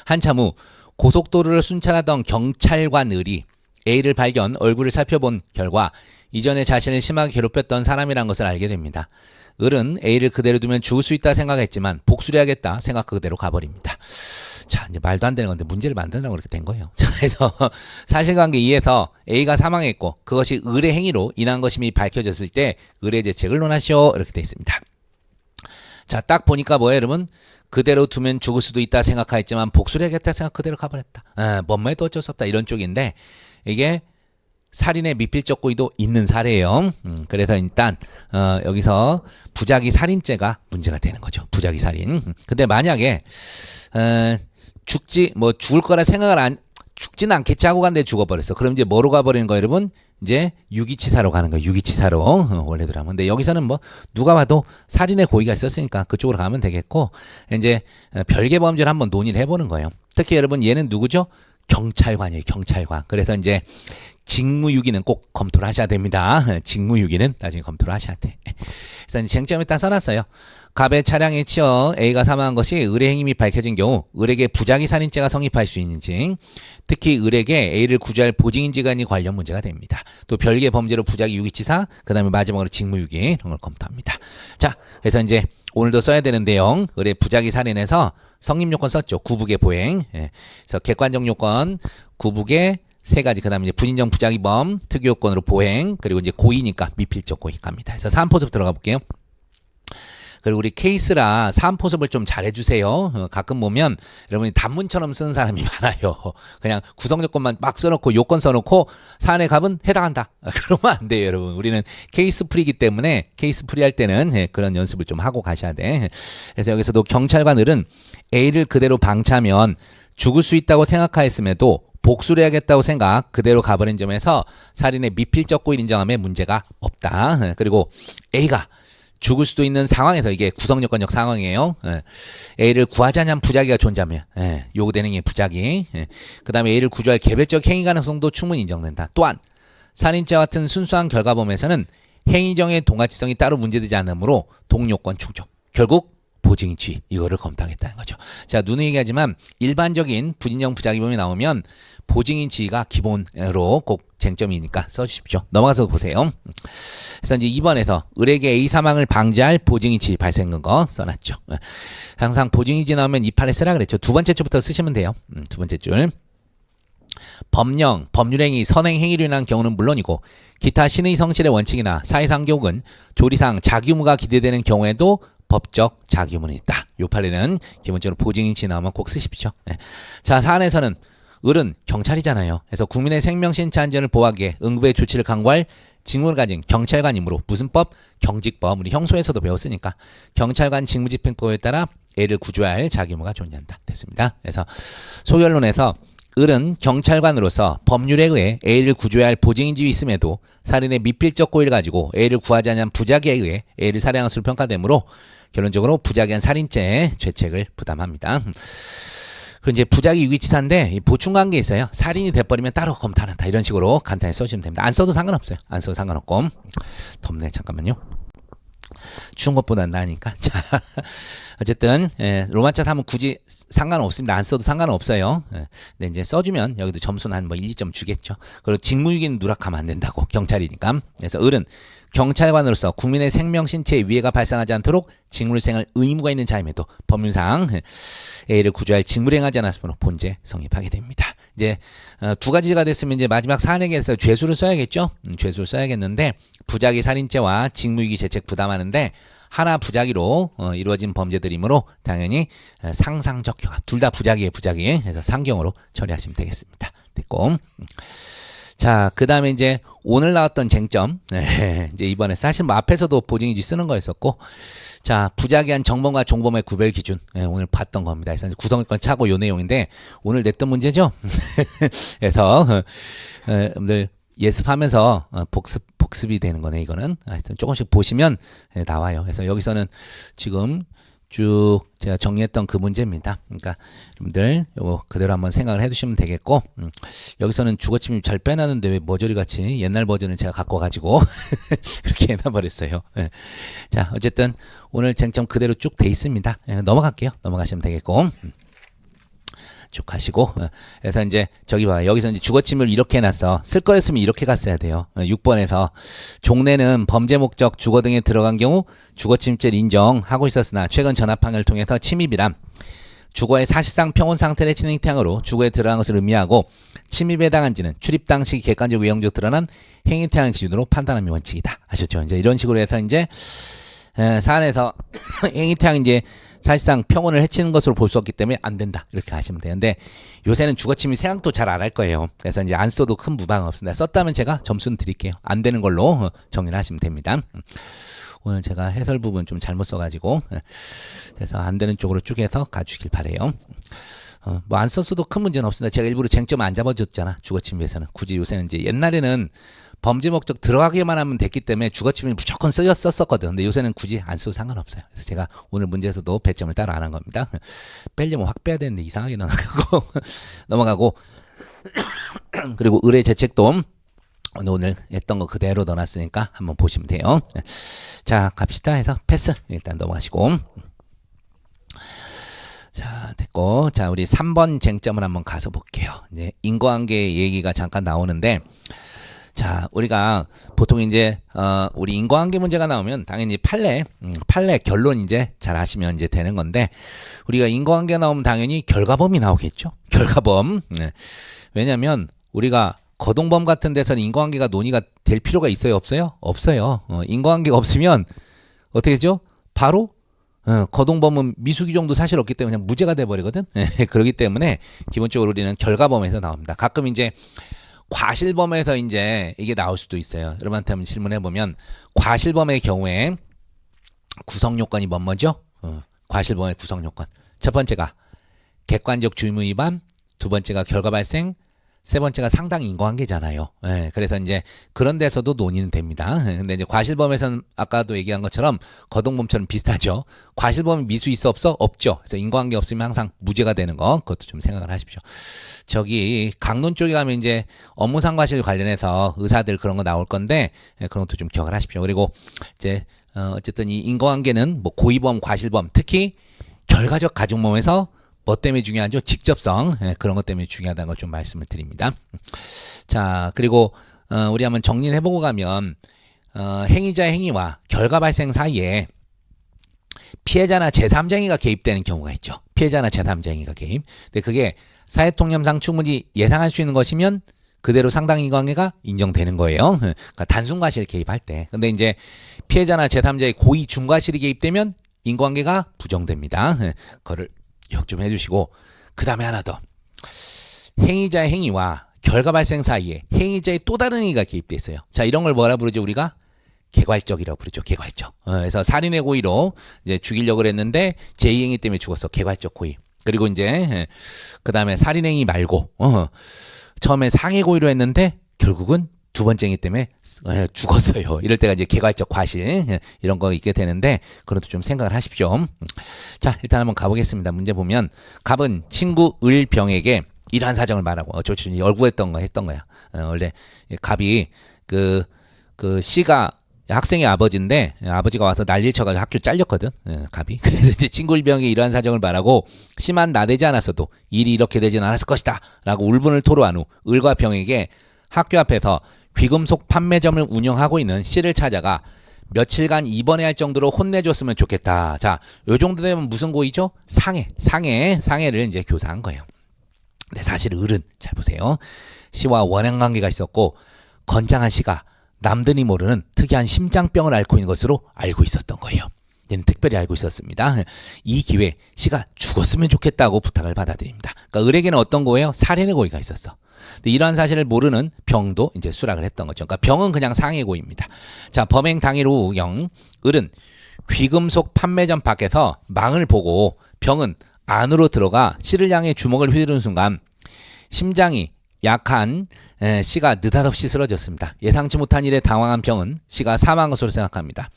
한참 후 고속도로를 순찰하던 경찰관 을이 A를 발견 얼굴을 살펴본 결과 이전에 자신을 심하게 괴롭혔던 사람이란 것을 알게 됩니다. 을은 A를 그대로 두면 죽을 수 있다 생각했지만 복수를 해야겠다 생각 그대로 가버립니다. 자, 이제 말도 안 되는 건데 문제를 만드느라고 그렇게 된 거예요. 자, 그래서 사실관계 2에서 A가 사망했고 그것이 을의 행위로 인한 것임이 밝혀졌을 때 을의 죄책을 논하시오 이렇게 돼 있습니다. 자, 딱 보니까 뭐예요, 여러분? 그대로 두면 죽을 수도 있다 생각하였지만 복수를 해야겠다 생각 그대로 가버렸다. 뭔 말도 어쩔 수 없다 이런 쪽인데 이게 살인의 미필적 고의도 있는 사례예요. 그래서 일단 여기서 부작위 살인죄가 문제가 되는 거죠. 부작위 살인. 근데 만약에 죽을 거라 생각을 죽지는 않겠지 하고 간데 죽어버렸어. 그럼 이제 뭐로 가버리는 거예요, 여러분? 이제 유기치사로 가는 거예요. 유기치사로. 원래대로 하면. 근데 여기서는 뭐 누가 봐도 살인의 고의가 있었으니까 그쪽으로 가면 되겠고, 이제 별개 범죄를 한번 논의를 해보는 거예요. 특히 여러분 얘는 누구죠? 경찰관이에요. 경찰관. 그래서 이제 직무유기는 꼭 검토를 하셔야 됩니다. 직무유기는 나중에 검토를 하셔야 돼. 그래서 쟁점 일단 써놨어요. 갑의 차량에 치여 A가 사망한 것이 의뢰 행위이 밝혀진 경우 을에게 부작위 살인죄가 성립할 수 있는지, 특히 을에게 A를 구제할 보증인지간이 관련 문제가 됩니다. 또 별개 범죄로 부작위 유기치사, 그 다음에 마지막으로 직무유기 이런 걸 검토합니다. 자, 그래서 이제 오늘도 써야 되는 내용, 을의 부작위 살인에서 성립요건 썼죠. 구북의 보행. 그래서 객관적 요건, 구북의 세 가지, 그 다음에 이제 부인정 부작위범, 특유요건으로 보행, 그리고 이제 고의니까 미필적 고의 갑니다. 그래서 사안포섭 들어가 볼게요. 그리고 우리 케이스라 사안포섭을 좀 잘해주세요. 가끔 보면 여러분이 단문처럼 쓰는 사람이 많아요. 그냥 구성요건만 막 써놓고 요건 써놓고 사안의 값은 해당한다. 그러면 안 돼요, 여러분. 우리는 케이스 풀이기 때문에 케이스 풀이할 때는 그런 연습을 좀 하고 가셔야 돼. 그래서 여기서도 경찰관 을은 A를 그대로 방치하면 죽을 수 있다고 생각하였음에도 복수를 해야겠다고 생각 그대로 가버린 점에서 살인의 미필적 고의를 인정함에 문제가 없다. 그리고 A가 죽을 수도 있는 상황에서, 이게 구성요건적 상황이에요. A를 구하지 않는 부작위가 존재하면 요구되는 게 부작위. 그 다음에 A를 구조할 개별적 행위 가능성도 충분히 인정된다. 또한 살인죄와 같은 순수한 결과범에서는 행위정의 동가치성이 따로 문제되지 않으므로 동요건 충족. 결국 보증인지 이거를 검토하겠다는 거죠. 자, 누누이 얘기하지만 일반적인 부진정 부작위범이 나오면 보증인 지위가 기본으로 꼭 쟁점이니까 써주십시오. 넘어가서 보세요. 그래서 이제 2번에서 을에게 A 사망을 방지할 보증인 지위 발생한 거 써놨죠. 항상 보증인 지위 나오면 이 판에 쓰라 그랬죠. 두 번째 줄부터 쓰시면 돼요. 두 번째 줄. 법령, 법률행위, 선행행위로 인한 경우는 물론이고 기타 신의 성실의 원칙이나 사회상 교육은 조리상 자기의무가 기대되는 경우에도 법적 자기의무는 있다. 요 판에는 기본적으로 보증인 지위 나오면 꼭 쓰십시오. 자, 사안에서는 을은 경찰이잖아요. 그래서 국민의 생명신체 안전을 보호하기 위해 응급의 조치를 강구할 직무를 가진 경찰관이므로 무슨 법? 경직법. 우리 형소에서도 배웠으니까 경찰관 직무집행법에 따라 A를 구조할 자기의무가 존재한다. 됐습니다. 그래서 소결론에서 을은 경찰관으로서 법률에 의해 A를 구조해야 할 보증인 지위 있음에도 살인의 미필적 고의를 가지고 A를 구하지 않은 부작위에 의해 A를 살해한 것으로 평가되므로 결론적으로 부작위한 살인죄의 죄책을 부담합니다. 그리고 이제 부작위 유기치사인데 보충관계 있어요. 살인이 돼버리면 따로 검토한다. 이런 식으로 간단히 써주시면 됩니다. 안 써도 상관없어요. 안 써도 상관없고. 덥네. 잠깐만요. 추운 것보단 나으니까. 자, 어쨌든 로마자 하면 굳이 상관없습니다. 안 써도 상관없어요. 근데 이제 써주면 여기도 점수는 한 뭐 1, 2점 주겠죠. 그리고 직무유기는 누락하면 안 된다고. 경찰이니까. 그래서 을은 경찰관으로서 국민의 생명 신체에 위해가 발생하지 않도록 직무를 수행할 의무가 있는 자임에도 법률상 A를 구조할 직무를 행하지 않았으므로 본죄 성립하게 됩니다. 이제 두 가지가 됐으면 이제 마지막 사안에 대해서 죄수를 써야겠죠. 죄수를 써야겠는데 부작위 살인죄와 직무유기 죄책 부담하는데 하나 부작위로 이루어진 범죄들이므로 당연히 상상적 경합. 둘 다 부작위에 부작위. 그래서 상경으로 처리하시면 되겠습니다. 됐고. 자, 그 다음에 이제 오늘 나왔던 쟁점. 이제 이번에 사실 뭐 앞에서도 보증인지 쓰는 거였었고, 자, 부작위한 정범과 종범의 구별 기준. 오늘 봤던 겁니다. 그래서 구성요건 차고 요 내용인데 오늘 냈던 문제죠. 그래서 여러분들 예습하면서 복습이 되는 거네. 이거는 하여튼 조금씩 보시면 나와요. 그래서 여기서는 지금 쭉 제가 정리했던 그 문제입니다. 그러니까 여러분들 요거 그대로 한번 생각을 해두시면 되겠고, 여기서는 주거침입 잘 빼놨는데 왜 머저리 같이 옛날 버전을 제가 갖고 와가지고 그렇게 해놔버렸어요. 자, 어쨌든 오늘 쟁점 그대로 쭉 돼 있습니다. 넘어갈게요. 넘어가시면 되겠고. 쭉 하시고. 그래서 이제 저기 봐, 여기서 이제 주거침입을 이렇게 해놨어. 쓸 거였으면 이렇게 갔어야 돼요. 6번에서 종래는 범죄 목적 주거 등에 들어간 경우 주거침입죄를 인정하고 있었으나 최근 전압항을 통해서 침입이란 주거의 사실상 평온 상태를 치는 행위로 주거에 들어간 것을 의미하고 침입에 해당한지는 출입 당시 객관적 외형적 드러난 행위 태양을 기준으로 판단하는 원칙이다. 아셨죠? 이제 이런 식으로 해서 이제 사안에서 행위 태양 이제 사실상 평온을 해치는 것으로 볼 수 없기 때문에 안 된다. 이렇게 하시면 돼요. 근데 요새는 주거침입 생각도 잘 안 할 거예요. 그래서 이제 안 써도 큰 무방은 없습니다. 썼다면 제가 점수는 드릴게요. 안 되는 걸로 정리를 하시면 됩니다. 오늘 제가 해설 부분 좀 잘못 써가지고 그래서 안 되는 쪽으로 쭉 해서 가주길 바래요. 뭐 안 썼어도 큰 문제는 없습니다. 제가 일부러 쟁점 안 잡아줬잖아. 주거침입에서는. 굳이 요새는 이제 옛날에는 범죄 목적 들어가기만 하면 됐기 때문에 주거침입 무조건 썼었거든. 근데 요새는 굳이 안 써도 상관없어요. 그래서 제가 오늘 문제에서도 배점을 따로 안 한 겁니다. 빼려면 확 빼야 되는데 이상하게 넘어가고 넘어가고 그리고 의뢰 재책도 오늘 했던 거 그대로 넣어놨으니까 한번 보시면 돼요. 자, 갑시다 해서 패스. 일단 넘어가시고. 자, 됐고. 자, 우리 3번 쟁점을 한번 가서 볼게요. 이제 인과관계 얘기가 잠깐 나오는데, 자, 우리가 보통 이제, 우리 인과관계 문제가 나오면 당연히 판례 결론 이제 잘 아시면 이제 되는 건데, 우리가 인과관계 나오면 당연히 결과범이 나오겠죠? 결과범. 네. 왜냐면 우리가 거동범 같은 데서는 인과관계가 논의가 될 필요가 있어요? 없어요? 없어요. 인과관계가 없으면 어떻게 되죠? 바로 거동범은 미수규정도 사실 없기 때문에 그냥 무죄가 돼버리거든. 그렇기 때문에 기본적으로 우리는 결과범에서 나옵니다. 가끔 이제 과실범에서 이제 이게 나올 수도 있어요. 여러분한테 한번 질문해 보면 과실범의 경우에 구성요건이 뭐죠? 과실범의 구성요건. 첫 번째가 객관적 주의무 위반, 두 번째가 결과 발생, 세 번째가 상당 인과관계잖아요. 예, 그래서 이제 그런 데서도 논의는 됩니다. 근데 이제 과실범에서는 아까도 얘기한 것처럼 거동범처럼 비슷하죠. 과실범이 미수 있어 없어? 없죠. 그래서 인과관계 없으면 항상 무죄가 되는 거 그것도 좀 생각을 하십시오. 저기 강론 쪽에 가면 이제 업무상과실 관련해서 의사들 그런 거 나올 건데 그런 것도 좀 기억을 하십시오. 그리고 이제 어쨌든 이 인과관계는 뭐 고의범, 과실범, 특히 결과적 가중범에서 뭐 때문에 중요하죠? 직접성. 그런 것 때문에 중요하다는 걸 좀 말씀을 드립니다. 자, 그리고 우리 한번 정리를 해보고 가면 행위자의 행위와 결과 발생 사이에 피해자나 제3자행위가 개입되는 경우가 있죠. 피해자나 제3자행위가 개입. 근데 그게 사회통념상 충분히 예상할 수 있는 것이면 그대로 상당 인과관계가 인정되는 거예요. 그러니까 단순과실 개입할 때. 근데 이제 피해자나 제3자의 고의 중과실이 개입되면 인과관계가 부정됩니다. 그거를 기억 좀 해주시고, 그 다음에 하나 더. 행위자의 행위와 결과 발생 사이에 행위자의 또 다른 행위가 개입돼 있어요. 자, 이런 걸 뭐라 부르죠? 우리가 개괄적이라고 부르죠. 개괄적. 그래서 살인의 고의로 이제 죽이려고 했는데 제2행위 때문에 죽었어. 개괄적 고의. 그리고 이제 그 다음에 살인행위 말고 처음에 상해 고의로 했는데 결국은 두 번째 행위 때문에 죽었어요. 이럴 때가 이제 개괄적 과실 이런 거 있게 되는데 그것도 좀 생각을 하십시오. 자, 일단 한번 가보겠습니다. 문제 보면 갑은 친구 을병에게 이러한 사정을 말하고 어쩌지 열구했던 거 했던 거야. 원래 갑이 그 씨가 학생의 아버지인데 아버지가 와서 난리를 쳐가지고 학교 잘렸거든. 갑이. 그래서 이제 친구 을병에게 이러한 사정을 말하고 씨만 나대지 않았어도 일이 이렇게 되지는 않았을 것이다 라고 울분을 토로한 후 을과 병에게 학교 앞에서 귀금속 판매점을 운영하고 있는 씨를 찾아가 며칠간 입원해야 할 정도로 혼내줬으면 좋겠다. 자, 요 정도 되면 무슨 고의죠? 상해를 이제 교사한 거예요. 근데 사실 을은 잘 보세요. 씨와 원한 관계가 있었고 건장한 씨가 남들이 모르는 특이한 심장병을 앓고 있는 것으로 알고 있었던 거예요. 얘는 특별히 알고 있었습니다. 이 기회에 씨가 죽었으면 좋겠다고 부탁을 받아들입니다. 그러니까 을에게는 어떤 거예요? 살인의 고의가 있었어. 근데 이러한 사실을 모르는 병도 이제 수락을 했던 거죠. 그러니까 병은 그냥 상해 고의입니다. 자, 범행 당일 오후 영 을은 귀금속 판매점 밖에서 망을 보고 병은 안으로 들어가 씨를 향해 주먹을 휘두르는 순간 심장이 약한 씨가 느닷없이 쓰러졌습니다. 예상치 못한 일에 당황한 병은 씨가 사망한 것으로 생각합니다.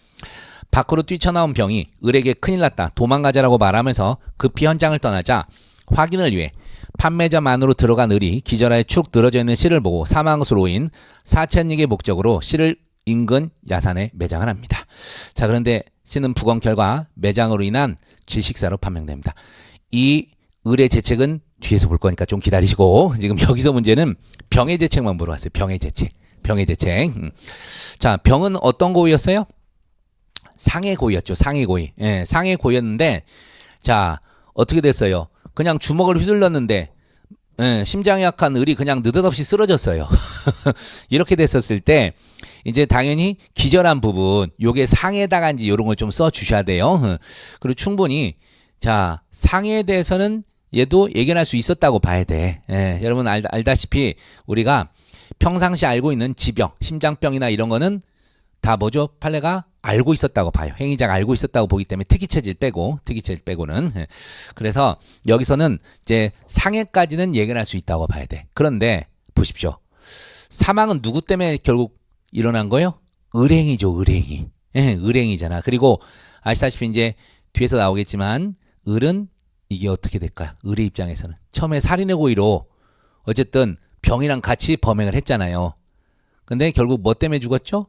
밖으로 뛰쳐나온 병이 을에게 큰일 났다, 도망가자라고 말하면서 급히 현장을 떠나자 확인을 위해 판매점 안으로 들어간 을이 기절하여 축 늘어져 있는 씨를 보고 사망한 것으로 보인 사천익의 목적으로 씨를 인근 야산에 매장을 합니다. 자, 그런데 씨는 부검 결과 매장으로 인한 질식사로 판명됩니다. 이 을의 재책은 뒤에서 볼 거니까 좀 기다리시고, 지금 여기서 문제는 병의 재책만 보러 왔어요. 병의 재책. 자, 병은 어떤 고의였어요? 상해 고의였죠. 상해 고의. 예, 상해 고의였는데, 자, 어떻게 됐어요? 그냥 주먹을 휘둘렀는데 심장이 약한 을이 그냥 느닷없이 쓰러졌어요. 이렇게 됐었을 때 이제 당연히 기절한 부분 요게 상해다가 이제 이런 걸 좀 써 주셔야 돼요. 그리고 충분히 자, 상해에 대해서는 얘도 예견할 수 있었다고 봐야 돼. 여러분 알다시피 우리가 평상시 알고 있는 지병, 심장병이나 이런 거는 다 뭐죠? 판례가 알고 있었다고 봐요. 행위자가 알고 있었다고 보기 때문에 특이체질 빼고는. 그래서 여기서는 이제 상해까지는 예견할 수 있다고 봐야 돼. 그런데 보십시오. 사망은 누구 때문에 결국 일어난 거예요? 을행이죠, 을행이. 예, 을행이잖아. 그리고 아시다시피 이제 뒤에서 나오겠지만 을은 이게 어떻게 될까요? 을의 입장에서는 처음에 살인의 고의로 어쨌든 병이랑 같이 범행을 했잖아요. 근데 결국 뭐 때문에 죽었죠?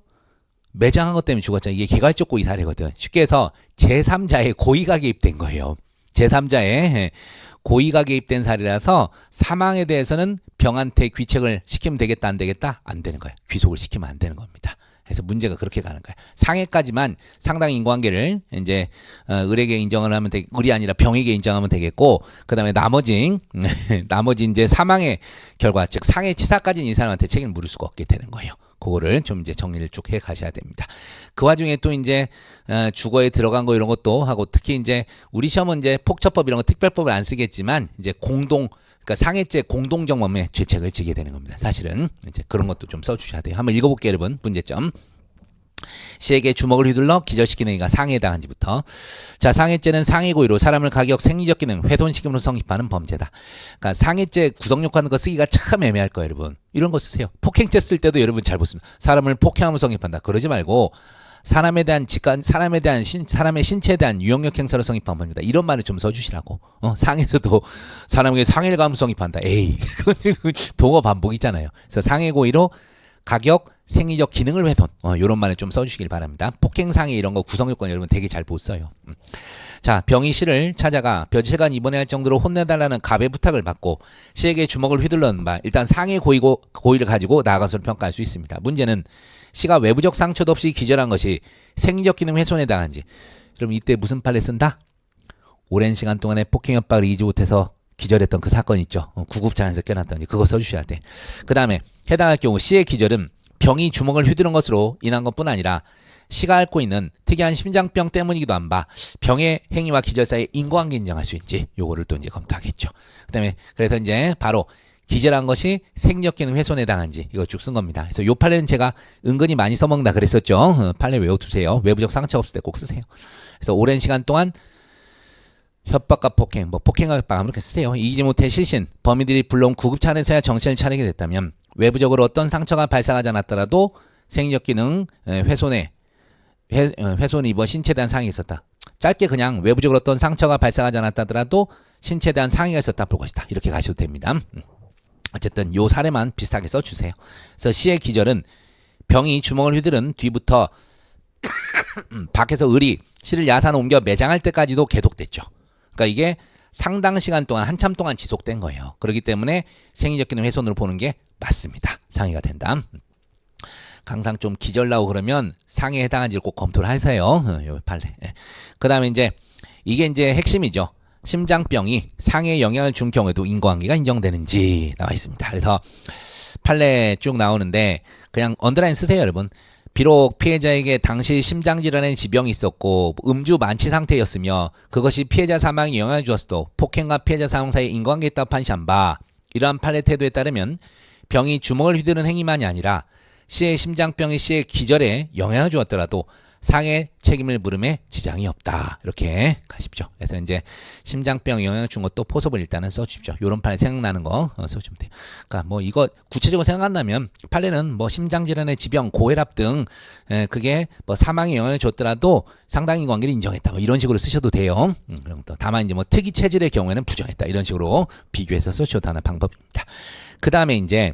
매장한 것 때문에 죽었죠. 이게 개괄적 고의 사례거든. 쉽게 해서 제3자의 고의가 개입된 거예요. 제3자의 고의가 개입된 사례라서 사망에 대해서는 병한테 귀책을 시키면 되겠다, 안 되겠다? 안 되는 거예요. 귀속을 시키면 안 되는 겁니다. 그래서 문제가 그렇게 가는 거예요. 상해까지만 상당 인과관계를 이제 을에게 인정을 하면 을이 아니라 병에게 인정하면 되겠고, 그다음에 나머지 이제 사망의 결과, 즉 상해치사까지는 이 사람한테 책임을 물을 수가 없게 되는 거예요. 그거를 좀 이제 정리를 쭉 해 가셔야 됩니다. 그 와중에 또 이제 주거에 들어간 거 이런 것도 하고, 특히 이제 우리 시험은 이제 폭처법 이런 거 특별법을 안 쓰겠지만 이제 그러니까 상해죄 공동정범의 죄책을 지게 되는 겁니다. 사실은 이제 그런 것도 좀 써주셔야 돼요. 한번 읽어볼게요, 여러분. 문제점. 시에게 주먹을 휘둘러 기절시키는 이가 상해에 당한지부터. 자, 상해죄는 상해고의로 사람을 가격, 생리적 기능, 훼손시킴으로 성립하는 범죄다. 그러니까 상해죄 구성력 하는 거 쓰기가 참 애매할 거예요, 여러분. 이런 거 쓰세요. 폭행죄 쓸 때도 여러분 잘 보시면 사람을 폭행하면 성립한다. 그러지 말고 사람에 대한 직관, 사람의 신체에 대한 유형력 행사로 성립한 범죄다. 이런 말을 좀 써주시라고. 상해에서도 사람에게 상해를 가하면 성립한다. 에이, 그건 동어 반복이잖아요. 그래서 상해고의로 가격, 생리적 기능을 훼손. 이런 말을 좀 써주시길 바랍니다. 폭행, 상해 이런 거 구성요건 여러분 되게 잘 못 써요. 자, 병이 시를 찾아가 며칠간 입원해야 할 정도로 혼내달라는 갑의 부탁을 받고 시에게 주먹을 휘둘렀는 바 일단 상해 고의를 가지고 나아가서를 평가할 수 있습니다. 문제는 시가 외부적 상처도 없이 기절한 것이 생리적 기능 훼손에 당한지. 그럼 이때 무슨 판례 쓴다? 오랜 시간 동안의 폭행 협박을 이기지 못해서 기절했던 그 사건 있죠. 구급차에서 깨어났더니 그거 써주셔야 돼. 그 다음에 해당할 경우 시의 기절은 병이 주먹을 휘두른 것으로 인한 것뿐 아니라 시가 앓고 있는 특이한 심장병 때문이기도 한 바 병의 행위와 기절 사이에 인과관계 인정할 수 있지. 요거를 또 이제 검토하겠죠. 그다음에 그래서 이제 바로 기절한 것이 생리적 기능 훼손에 당한지 이거 쭉 쓴 겁니다. 그래서 요 판례는 제가 은근히 많이 써먹는다 그랬었죠. 판례 외워두세요. 외부적 상처 없을 때 꼭 쓰세요. 그래서 오랜 시간 동안 협박과 폭행, 폭행과 협박 이렇게 쓰세요. 이기지 못해 실신, 범인들이 불러온 구급차 안에서야 정신을 차리게 됐다면 외부적으로 어떤 상처가 발생하지 않았더라도 생리적 기능 훼손이 입어 신체에 대한 상해가 있었다. 짧게 그냥 외부적으로 어떤 상처가 발생하지 않았다더라도 신체에 대한 상해가 있었다 볼 것이다. 이렇게 가셔도 됩니다. 어쨌든 요 사례만 비슷하게 써주세요. 그래서 시의 기절은 병이 주먹을 휘두른 뒤부터 밖에서 을이 시를 야산에 옮겨 매장할 때까지도 계속됐죠. 그러니까 이게 상당 시간 동안 한참 동안 지속된 거예요. 그렇기 때문에 생리적 기능 훼손으로 보는 게 맞습니다. 상해가 된다. 항상 좀 기절 나고 그러면 상해에 해당한지를 꼭 검토를 하세요. 요 판례. 그 다음에 이제 이게 이제 핵심이죠. 심장병이 상해에 영향을 준 경우에도 인과관계가 인정되는지 나와 있습니다. 그래서 판례 쭉 나오는데 그냥 언더라인 쓰세요, 여러분. 비록 피해자에게 당시 심장질환의 지병이 있었고 음주 만취 상태였으며 그것이 피해자 사망에 영향을 주었어도 폭행과 피해자 사망 사이에 인과관계가 있다고 판시한 바 이러한 판례 태도에 따르면 병이 주먹을 휘두르는 행위만이 아니라 시의 심장병이 시의 기절에 영향을 주었더라도 상해 책임을 물음에 지장이 없다. 이렇게 가십시오. 그래서 이제 심장병 영향을 준 것도 포섭을 일단은 써주십시오. 요런 판례 생각나는 거 써주면 돼요. 그러니까 뭐 이거 구체적으로 생각난다면 판례는 뭐 심장질환의 지병, 고혈압 등 그게 뭐 사망에 영향을 줬더라도 상당히 관계를 인정했다. 뭐 이런 식으로 쓰셔도 돼요. 그럼 또 다만 이제 뭐 특이 체질의 경우에는 부정했다. 이런 식으로 비교해서 써주셔도 하는 방법입니다. 그 다음에 이제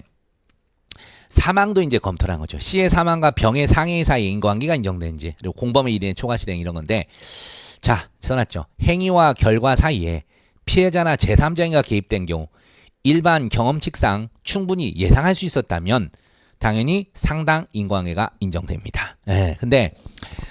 사망도 이제 검토를 한 거죠. 시의 사망과 병의 상해 사이에 인과관계가 인정되는지, 그리고 공범의 일인의 초과 실행 이런 건데, 자, 써놨죠. 행위와 결과 사이에 피해자나 제3자가 개입된 경우 일반 경험칙상 충분히 예상할 수 있었다면 당연히 상당 인과관계가 인정됩니다. 근데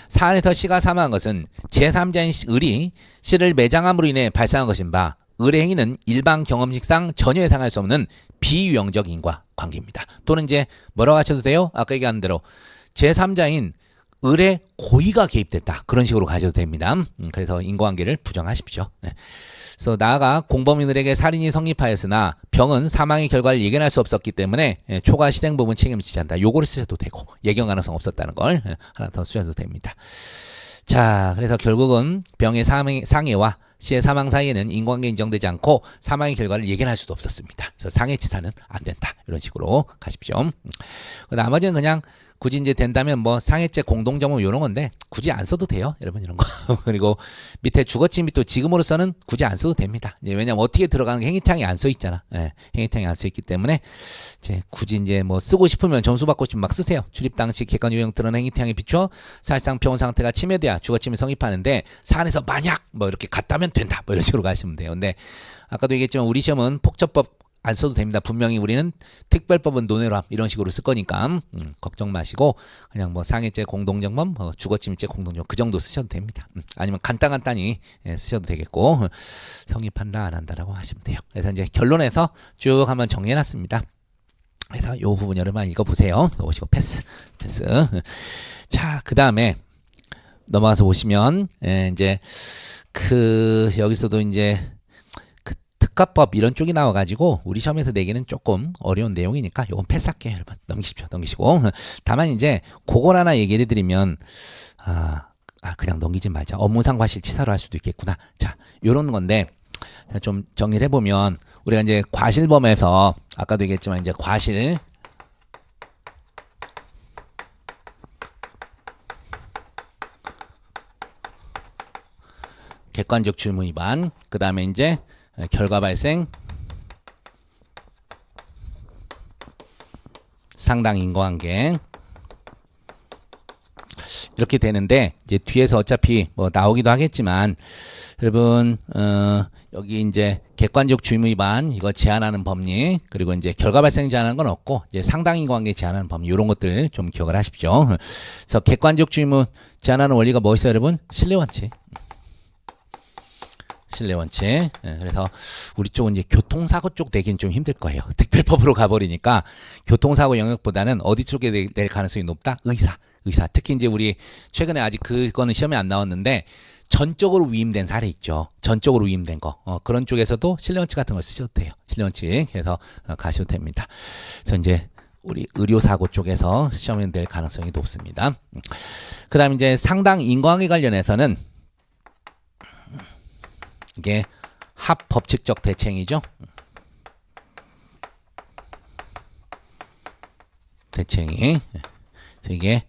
사안에서 시가 사망한 것은 제3자인 을이 시를 매장함으로 인해 발생한 것인 바 을의 행위는 일반 경험칙상 전혀 예상할 수 없는 비유형적 인과 관계입니다. 또는 이제 뭐라고 하셔도 돼요? 아까 얘기한 대로 제3자인 을의 고의가 개입됐다. 그런 식으로 가셔도 됩니다. 그래서 인과관계를 부정하십시오. 그래서 나아가 공범인들에게 살인이 성립하였으나 병은 사망의 결과를 예견할 수 없었기 때문에 초과 실행 부분 책임을 지지 않는다. 요거를 쓰셔도 되고 예견 가능성 없었다는 걸 하나 더 쓰셔도 됩니다. 자, 그래서 결국은 병의 상해와 시의 사망 사이에는 인과관계 인정되지 않고 사망의 결과를 예견할 수도 없었습니다. 그래서 상해치사는 안 된다. 이런 식으로 가십시오. 나머지는 그냥 굳이 이제 된다면 뭐 상해죄 공동정범 이런 건데 굳이 안 써도 돼요. 여러분 이런 거. 그리고 밑에 주거침 및 또 지금으로서는 굳이 안 써도 됩니다. 이제 왜냐면 어떻게 들어가는 게 행위태양이 안 써 있잖아. 예, 행위태양이 안 써 있기 때문에 이제 굳이 이제 뭐 쓰고 싶으면 점수 받고 싶으면 막 쓰세요. 출입 당시 객관 유형 드러난 행위태양에 비춰 사실상 병원 상태가 침해돼야 주거침이 성립하는데 사안에서 만약 뭐 이렇게 갔다면 된다. 뭐 이런 식으로 가시면 돼요. 근데 아까도 얘기했지만 우리 시험은 폭처법 안 써도 됩니다. 분명히 우리는 특별법은 논외로 이런 식으로 쓸 거니까 걱정 마시고 그냥 뭐 상해죄 공동정범, 주거침입죄 공동정범 그 정도 쓰셔도 됩니다. 아니면 간단히 쓰셔도 되겠고 성립한다 안 한다라고 하시면 돼요. 그래서 이제 결론에서 쭉 한번 정리해놨습니다. 그래서 이 부분 여러분 읽어보세요. 보시고 패스. 자, 그 다음에 넘어가서 보시면 이제 여기서도 이제 특가법 이런 쪽이 나와가지고 우리 시험에서 내기는 조금 어려운 내용이니까 요건 패스할게요. 여러분 넘기시고 다만 이제 그걸 하나 얘기를 해드리면 그냥 넘기지 말자. 업무상 과실치사로 할 수도 있겠구나. 자, 요런 건데 좀 정리를 해보면 우리가 이제 과실범에서 아까도 얘기했지만 이제 과실 객관적 주무 위반, 그 다음에 이제 결과 발생, 상당 인과관계 이렇게 되는데 이제 뒤에서 어차피 뭐 나오기도 하겠지만 여러분 여기 이제 객관적 주의무 위반 이거 제한하는 법리 그리고 이제 결과 발생 제한하는 건 없고 이제 상당 인과관계 제한하는 법리 이런 것들 좀 기억을 하십시오. 그래서 객관적 주의무 제한하는 원리가 뭐 있어요, 여러분? 신뢰원칙. 신뢰원칙. 그래서 우리 쪽은 이제 교통사고 쪽 내기는 좀 힘들 거예요. 특별법으로 가버리니까 교통사고 영역보다는 어디 쪽에 낼 가능성이 높다? 의사. 특히 이제 우리 최근에 아직 그거는 시험에 안 나왔는데 전적으로 위임된 사례 있죠. 전적으로 위임된 거. 그런 쪽에서도 신뢰원칙 같은 걸 쓰셔도 돼요. 신뢰원칙 해서 가셔도 됩니다. 그래서 이제 우리 의료사고 쪽에서 시험에 낼 가능성이 높습니다. 그 다음에 이제 상당 인과관계 관련해서는 이게 합법칙적 대체행위죠. 대체행위. 이게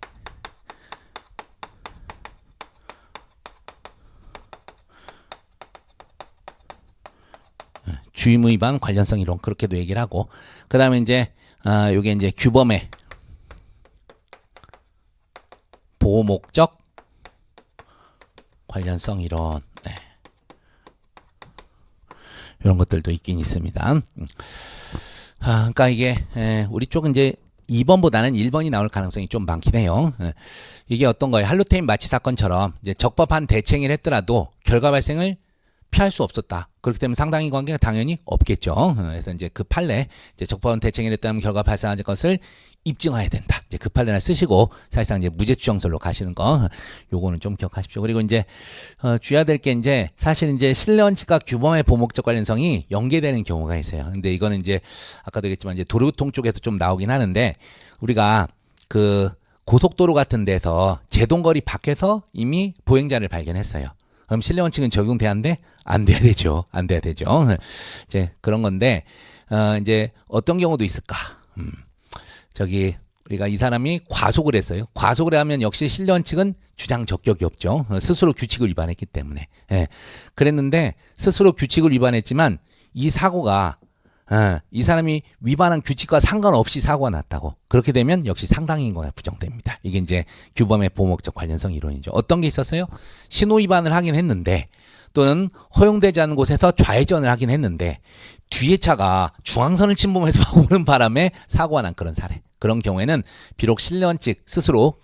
주의무 위반 관련성 이론 그렇게도 얘기를 하고 그 다음에 이제 요게 이제 규범의 보호 목적 관련성 이론 이런 것들도 있긴 있습니다. 그러니까 이게 우리 쪽은 이제 2번보다는 1번이 나올 가능성이 좀 많긴 해요. 이게 어떤 거예요? 할로테인 마취 사건처럼 이제 적법한 대책을 했더라도 결과 발생을 피할 수 없었다. 그렇기 때문에 상당히 관계가 당연히 없겠죠. 그래서 이제 그 판례, 이제 적법한 대책을 했다면 결과 발생한 것을 입증해야 된다. 이제 그 판례를 쓰시고 사실상 이제 무죄 추정설로 가시는 거, 요거는 좀 기억하십시오. 그리고 이제 주의해야 될 게 이제 사실 이제 신뢰원칙과 규범의 보목적 관련성이 연계되는 경우가 있어요. 근데 이거는 이제 아까도 얘기했지만 이제 도로교통 쪽에서 좀 나오긴 하는데 우리가 그 고속도로 같은 데서 제동거리 밖에서 이미 보행자를 발견했어요. 그럼 신뢰원칙은 적용돼야 하는데 안 돼야 되죠. 안 돼야 되죠. 이제 그런 건데 이제 어떤 경우도 있을까? 저기 우리가 이 사람이 과속을 했어요. 과속을 하면 역시 신뢰원칙은 주장 적격이 없죠. 스스로 규칙을 위반했기 때문에. 예. 그랬는데 스스로 규칙을 위반했지만 이 사고가 이 사람이 위반한 규칙과 상관없이 사고가 났다고. 그렇게 되면 역시 상당히 인과가 부정됩니다. 이게 이제 규범의 보목적 관련성 이론이죠. 어떤 게 있었어요? 신호 위반을 하긴 했는데 또는 허용되지 않은 곳에서 좌회전을 하긴 했는데 뒤에 차가 중앙선을 침범해서 오는 바람에 사고가 난 그런 사례. 그런 경우에는 비록 신뢰원칙 스스로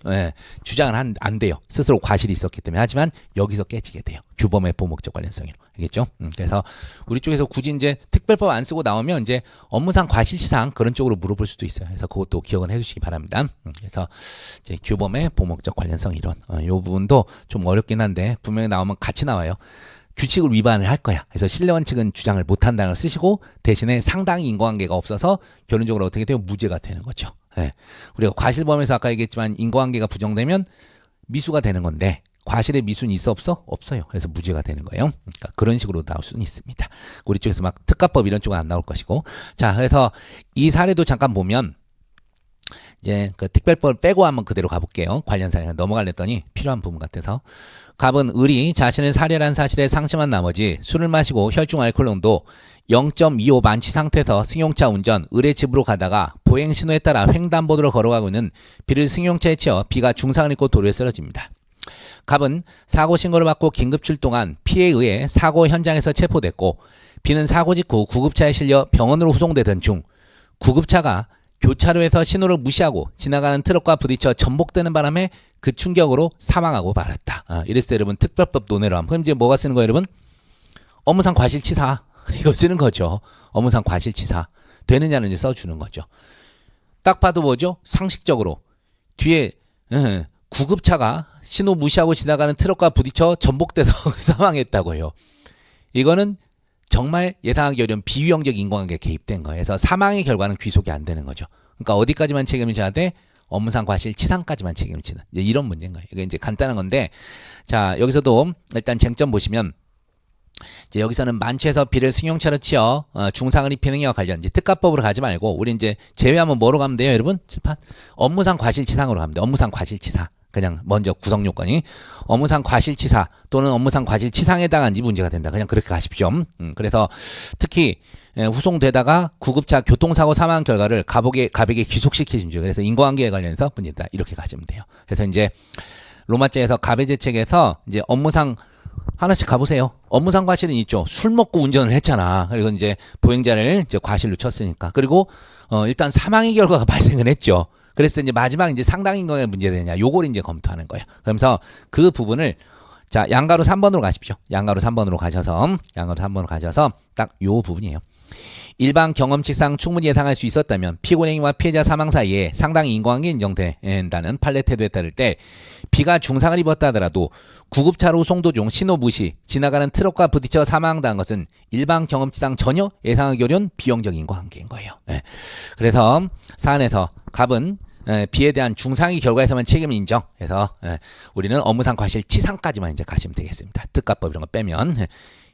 주장을 안 돼요. 스스로 과실이 있었기 때문에. 하지만 여기서 깨지게 돼요. 규범의 보목적 관련성이로. 알겠죠? 그래서 우리 쪽에서 굳이 이제 특별법 안 쓰고 나오면 이제 업무상 과실치상 그런 쪽으로 물어볼 수도 있어요. 그래서 그것도 기억은 해주시기 바랍니다. 그래서 이제 규범의 보목적 관련성 이론. 이 부분도 좀 어렵긴 한데 분명히 나오면 같이 나와요. 규칙을 위반을 할 거야. 그래서 신뢰원칙은 주장을 못한다는 걸 쓰시고 대신에 상당히 인과관계가 없어서 결론적으로 어떻게 돼요? 무죄가 되는 거죠. 예. 우리가 과실범에서 아까 얘기했지만 인과관계가 부정되면 미수가 되는 건데 과실의 미수는 있어 없어? 없어요. 그래서 무죄가 되는 거예요. 그러니까 그런 식으로 나올 수는 있습니다. 우리 쪽에서 막 특가법 이런 쪽은 안 나올 것이고. 자, 그래서 이 사례도 잠깐 보면 이제 그 특별법을 빼고 한번 그대로 가볼게요. 관련 사례가 넘어가려더니 필요한 부분 같아서. 갑은 을이 자신을 살해한 사실에 상심한 나머지 술을 마시고 혈중 알코올 농도 0.25 만취 상태에서 승용차 운전 을의 집으로 가다가 보행 신호에 따라 횡단보도로 걸어가고 있는 비를 승용차에 치여 비가 중상을 입고 도로에 쓰러집니다. 갑은 사고 신고를 받고 긴급 출동한 피해에 의해 사고 현장에서 체포됐고 비는 사고 직후 구급차에 실려 병원으로 후송되던 중 구급차가 교차로에서 신호를 무시하고 지나가는 트럭과 부딪혀 전복되는 바람에 그 충격으로 사망하고 말았다. 이래서 여러분 특별법 논외로 하면 그럼 이제 뭐가 쓰는 거예요 여러분? 업무상 과실치사 이거 쓰는 거죠. 업무상 과실치사 되느냐는 이제 써주는 거죠. 딱 봐도 뭐죠? 상식적으로 뒤에 구급차가 신호 무시하고 지나가는 트럭과 부딪혀 전복돼서 사망했다고 해요. 이거는 정말 예상하기 어려운 비유형적 인과관계가 개입된 거예요. 그래서 사망의 결과는 귀속이 안 되는 거죠. 그러니까 어디까지만 책임을 져야 돼? 업무상 과실치상까지만 책임을 지는 이런 문제인 거예요. 이게 이제 간단한 건데, 자 여기서도 일단 쟁점 보시면 이제 여기서는 만취해서 비를 승용차로 치어 중상을 입히는 이와 관련 이제 특가법으로 가지 말고 우리 이제 제외하면 뭐로 가면 돼요, 여러분? 칠판 업무상 과실치상으로 가면 돼. 업무상 과실치사. 그냥 먼저 구성 요건이 업무상 과실치사 또는 업무상 과실치상에 해당한지 문제가 된다. 그냥 그렇게 가십시오. 그래서 특히 후송되다가 구급차 교통사고 사망 결과를 갑에게 귀속시키신 줄. 그래서 인과관계에 관련해서 문제다. 이렇게 가시면 돼요. 그래서 이제 로마자에서 갑의 제책에서 이제 업무상 하나씩 가보세요. 업무상 과실은 있죠. 술 먹고 운전을 했잖아. 그리고 이제 보행자를 이제 과실로 쳤으니까. 그리고 일단 사망의 결과가 발생을 했죠. 그래서 이제 마지막 이제 상당히 인과관계 문제가 되냐, 요걸 이제 검토하는 거예요. 그러면서 그 부분을 자 양가로 3번으로 가십시오. 양가로 3번으로 가셔서 딱 요 부분이에요. 일반 경험치상 충분히 예상할 수 있었다면 피고행위와 피해자 사망 사이에 상당히 인과관계 인정된다는 판례 태도에 따를 때 비가 중상을 입었다 하더라도 구급차로 송도 중 신호 무시, 지나가는 트럭과 부딪혀 사망당한 것은 일반 경험치상 전혀 예상하기 어려운 비용적 인과관계인 거예요. 그래서 사안에서 갑은 비에 대한 중상의 결과에서만 책임을 인정해서 우리는 업무상 과실치상까지만 이제 가시면 되겠습니다. 특가법 이런 거 빼면.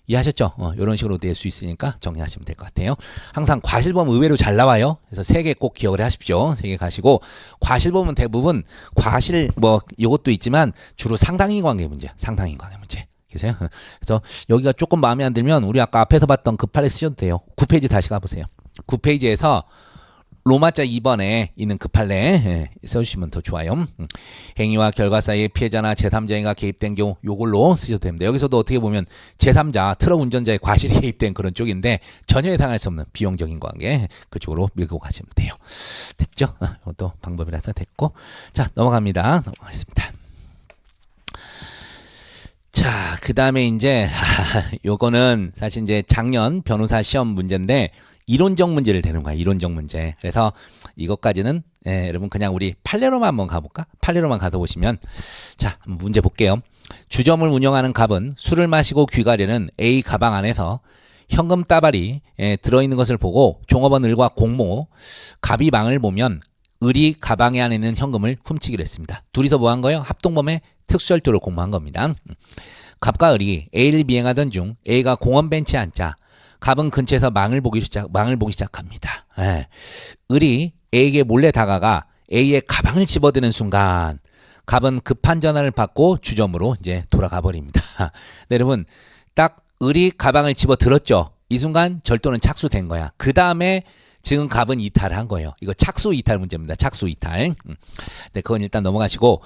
이해하셨죠? 이런 식으로 낼 수 있으니까 정리하시면 될 것 같아요. 항상 과실범 의외로 잘 나와요. 그래서 3개 꼭 기억을 하십시오. 3개 가시고 과실범은 대부분 과실 뭐 이것도 있지만 주로 상당히 관계 문제, 상당히 관계 문제. 계세요? 그래서 여기가 조금 마음에 안 들면 우리 아까 앞에서 봤던 그 판례 쓰셔도 돼요. 9페이지 다시 가보세요. 9페이지에서 로마자 2번에 있는 그 판례 써주시면 더 좋아요. 행위와 결과 사이에 피해자나 제3자가 개입된 경우 요걸로 쓰셔도 됩니다. 여기서도 어떻게 보면 제3자 트럭 운전자의 과실이 개입된 그런 쪽인데 전혀 예상할 수 없는 비용적인 관계 그쪽으로 밀고 가시면 돼요. 됐죠? 이것도 방법이라서 됐고 자 넘어가겠습니다. 자, 그 다음에 이제 요거는 사실 이제 작년 변호사 시험 문제인데 이론적 문제를 대는 거야. 이론적 문제. 그래서 이것까지는 여러분 그냥 우리 판례로만 한번 가볼까? 판례로만 가서 보시면 자 문제 볼게요. 주점을 운영하는 갑은 술을 마시고 귀가려는 A 가방 안에서 현금 따발이 들어있는 것을 보고 종업원 을과 공모 갑이 망을 보면 을이 가방에 안에 있는 현금을 훔치기로 했습니다. 둘이서 뭐 한 거예요? 합동범의 특수절도를 공모한 겁니다. 갑과 을이 A를 비행하던 중 A가 공원 벤치에 앉자 갑은 근처에서 망을 보기 시작합니다. 을이 A에게 몰래 다가가 A의 가방을 집어드는 순간 갑은 급한 전화를 받고 주점으로 이제 돌아가 버립니다. 네, 여러분 딱 을이 가방을 집어들었죠. 이 순간 절도는 착수된 거야. 그 다음에 지금 갑은 이탈을 한 거예요. 이거 착수 이탈 문제입니다. 착수 이탈. 네, 그건 일단 넘어가시고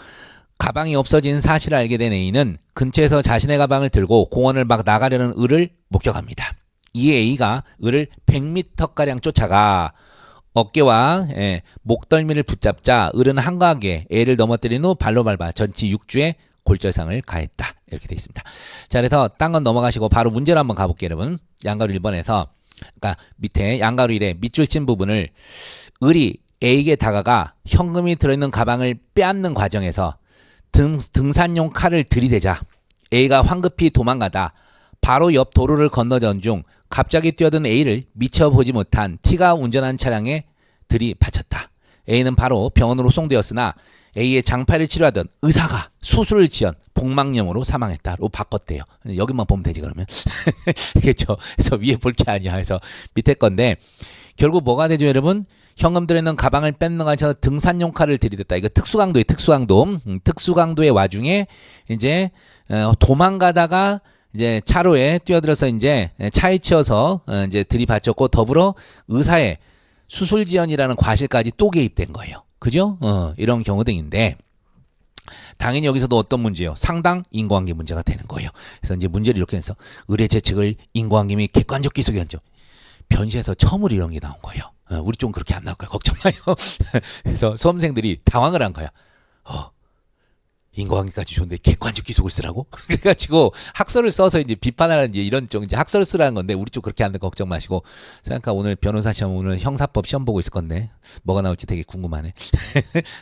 가방이 없어진 사실을 알게 된 A는 근처에서 자신의 가방을 들고 공원을 막 나가려는 을을 목격합니다. 이에 A가 을을 100m가량 쫓아가 어깨와 목덜미를 붙잡자 을은 한가하게 A를 넘어뜨린 후 발로 밟아 전치 6주의 골절상을 가했다. 이렇게 되어 있습니다. 자, 그래서 딴 건 넘어가시고 바로 문제로 한번 가볼게요, 여러분. 양가로 1번에서 그러니까 밑에 양가로 1의 밑줄 친 부분을 을이 A에게 다가가 현금이 들어있는 가방을 빼앗는 과정에서 등산용 칼을 들이대자 A가 황급히 도망가다 바로 옆 도로를 건너던 중 갑자기 뛰어든 A를 미처 보지 못한 T가 운전한 차량에 들이받쳤다. A는 바로 병원으로送되었으나 A의 장파를 치료하던 의사가 수술을 지연 복막염으로 사망했다로 바꿨대요. 여기만 보면 되지 그러면. 그렇죠. 그래서 위에 볼 게 아니야. 그래서 밑에 건데 결국 뭐가 되죠 여러분? 현금 들어있는 가방을 뺏는 것에서 등산용 칼을 들이댔다. 이거 특수강도의 특수강도. 특수강도의 와중에 이제 도망가다가 이제 차로에 뛰어들어서 이제 차에 치여서 이제 들이받쳤고 더불어 의사의 수술 지연이라는 과실까지 또 개입된 거예요. 그죠? 이런 경우 등인데 당연히 여기서도 어떤 문제요? 상당 인과관계 문제가 되는 거예요. 그래서 이제 문제를 이렇게 해서 의뢰 채측을 인과관계 및 객관적 기소 견적 변시에서 처음으로 이런 게 나온 거예요. 우리 좀 그렇게 안 나올 거야. 걱정 마요. 그래서 수험생들이 당황을 한 거야. 인과관계까지 좋은데 객관적 기속을 쓰라고? 그래가지고 학설을 써서 이제 비판하는 이제 이런 쪽 이제 학설을 쓰라는 건데 우리 쪽 그렇게 안 돼 걱정 마시고 생각하 오늘 변호사 시험 오늘 형사법 시험 보고 있을 건데 뭐가 나올지 되게 궁금하네.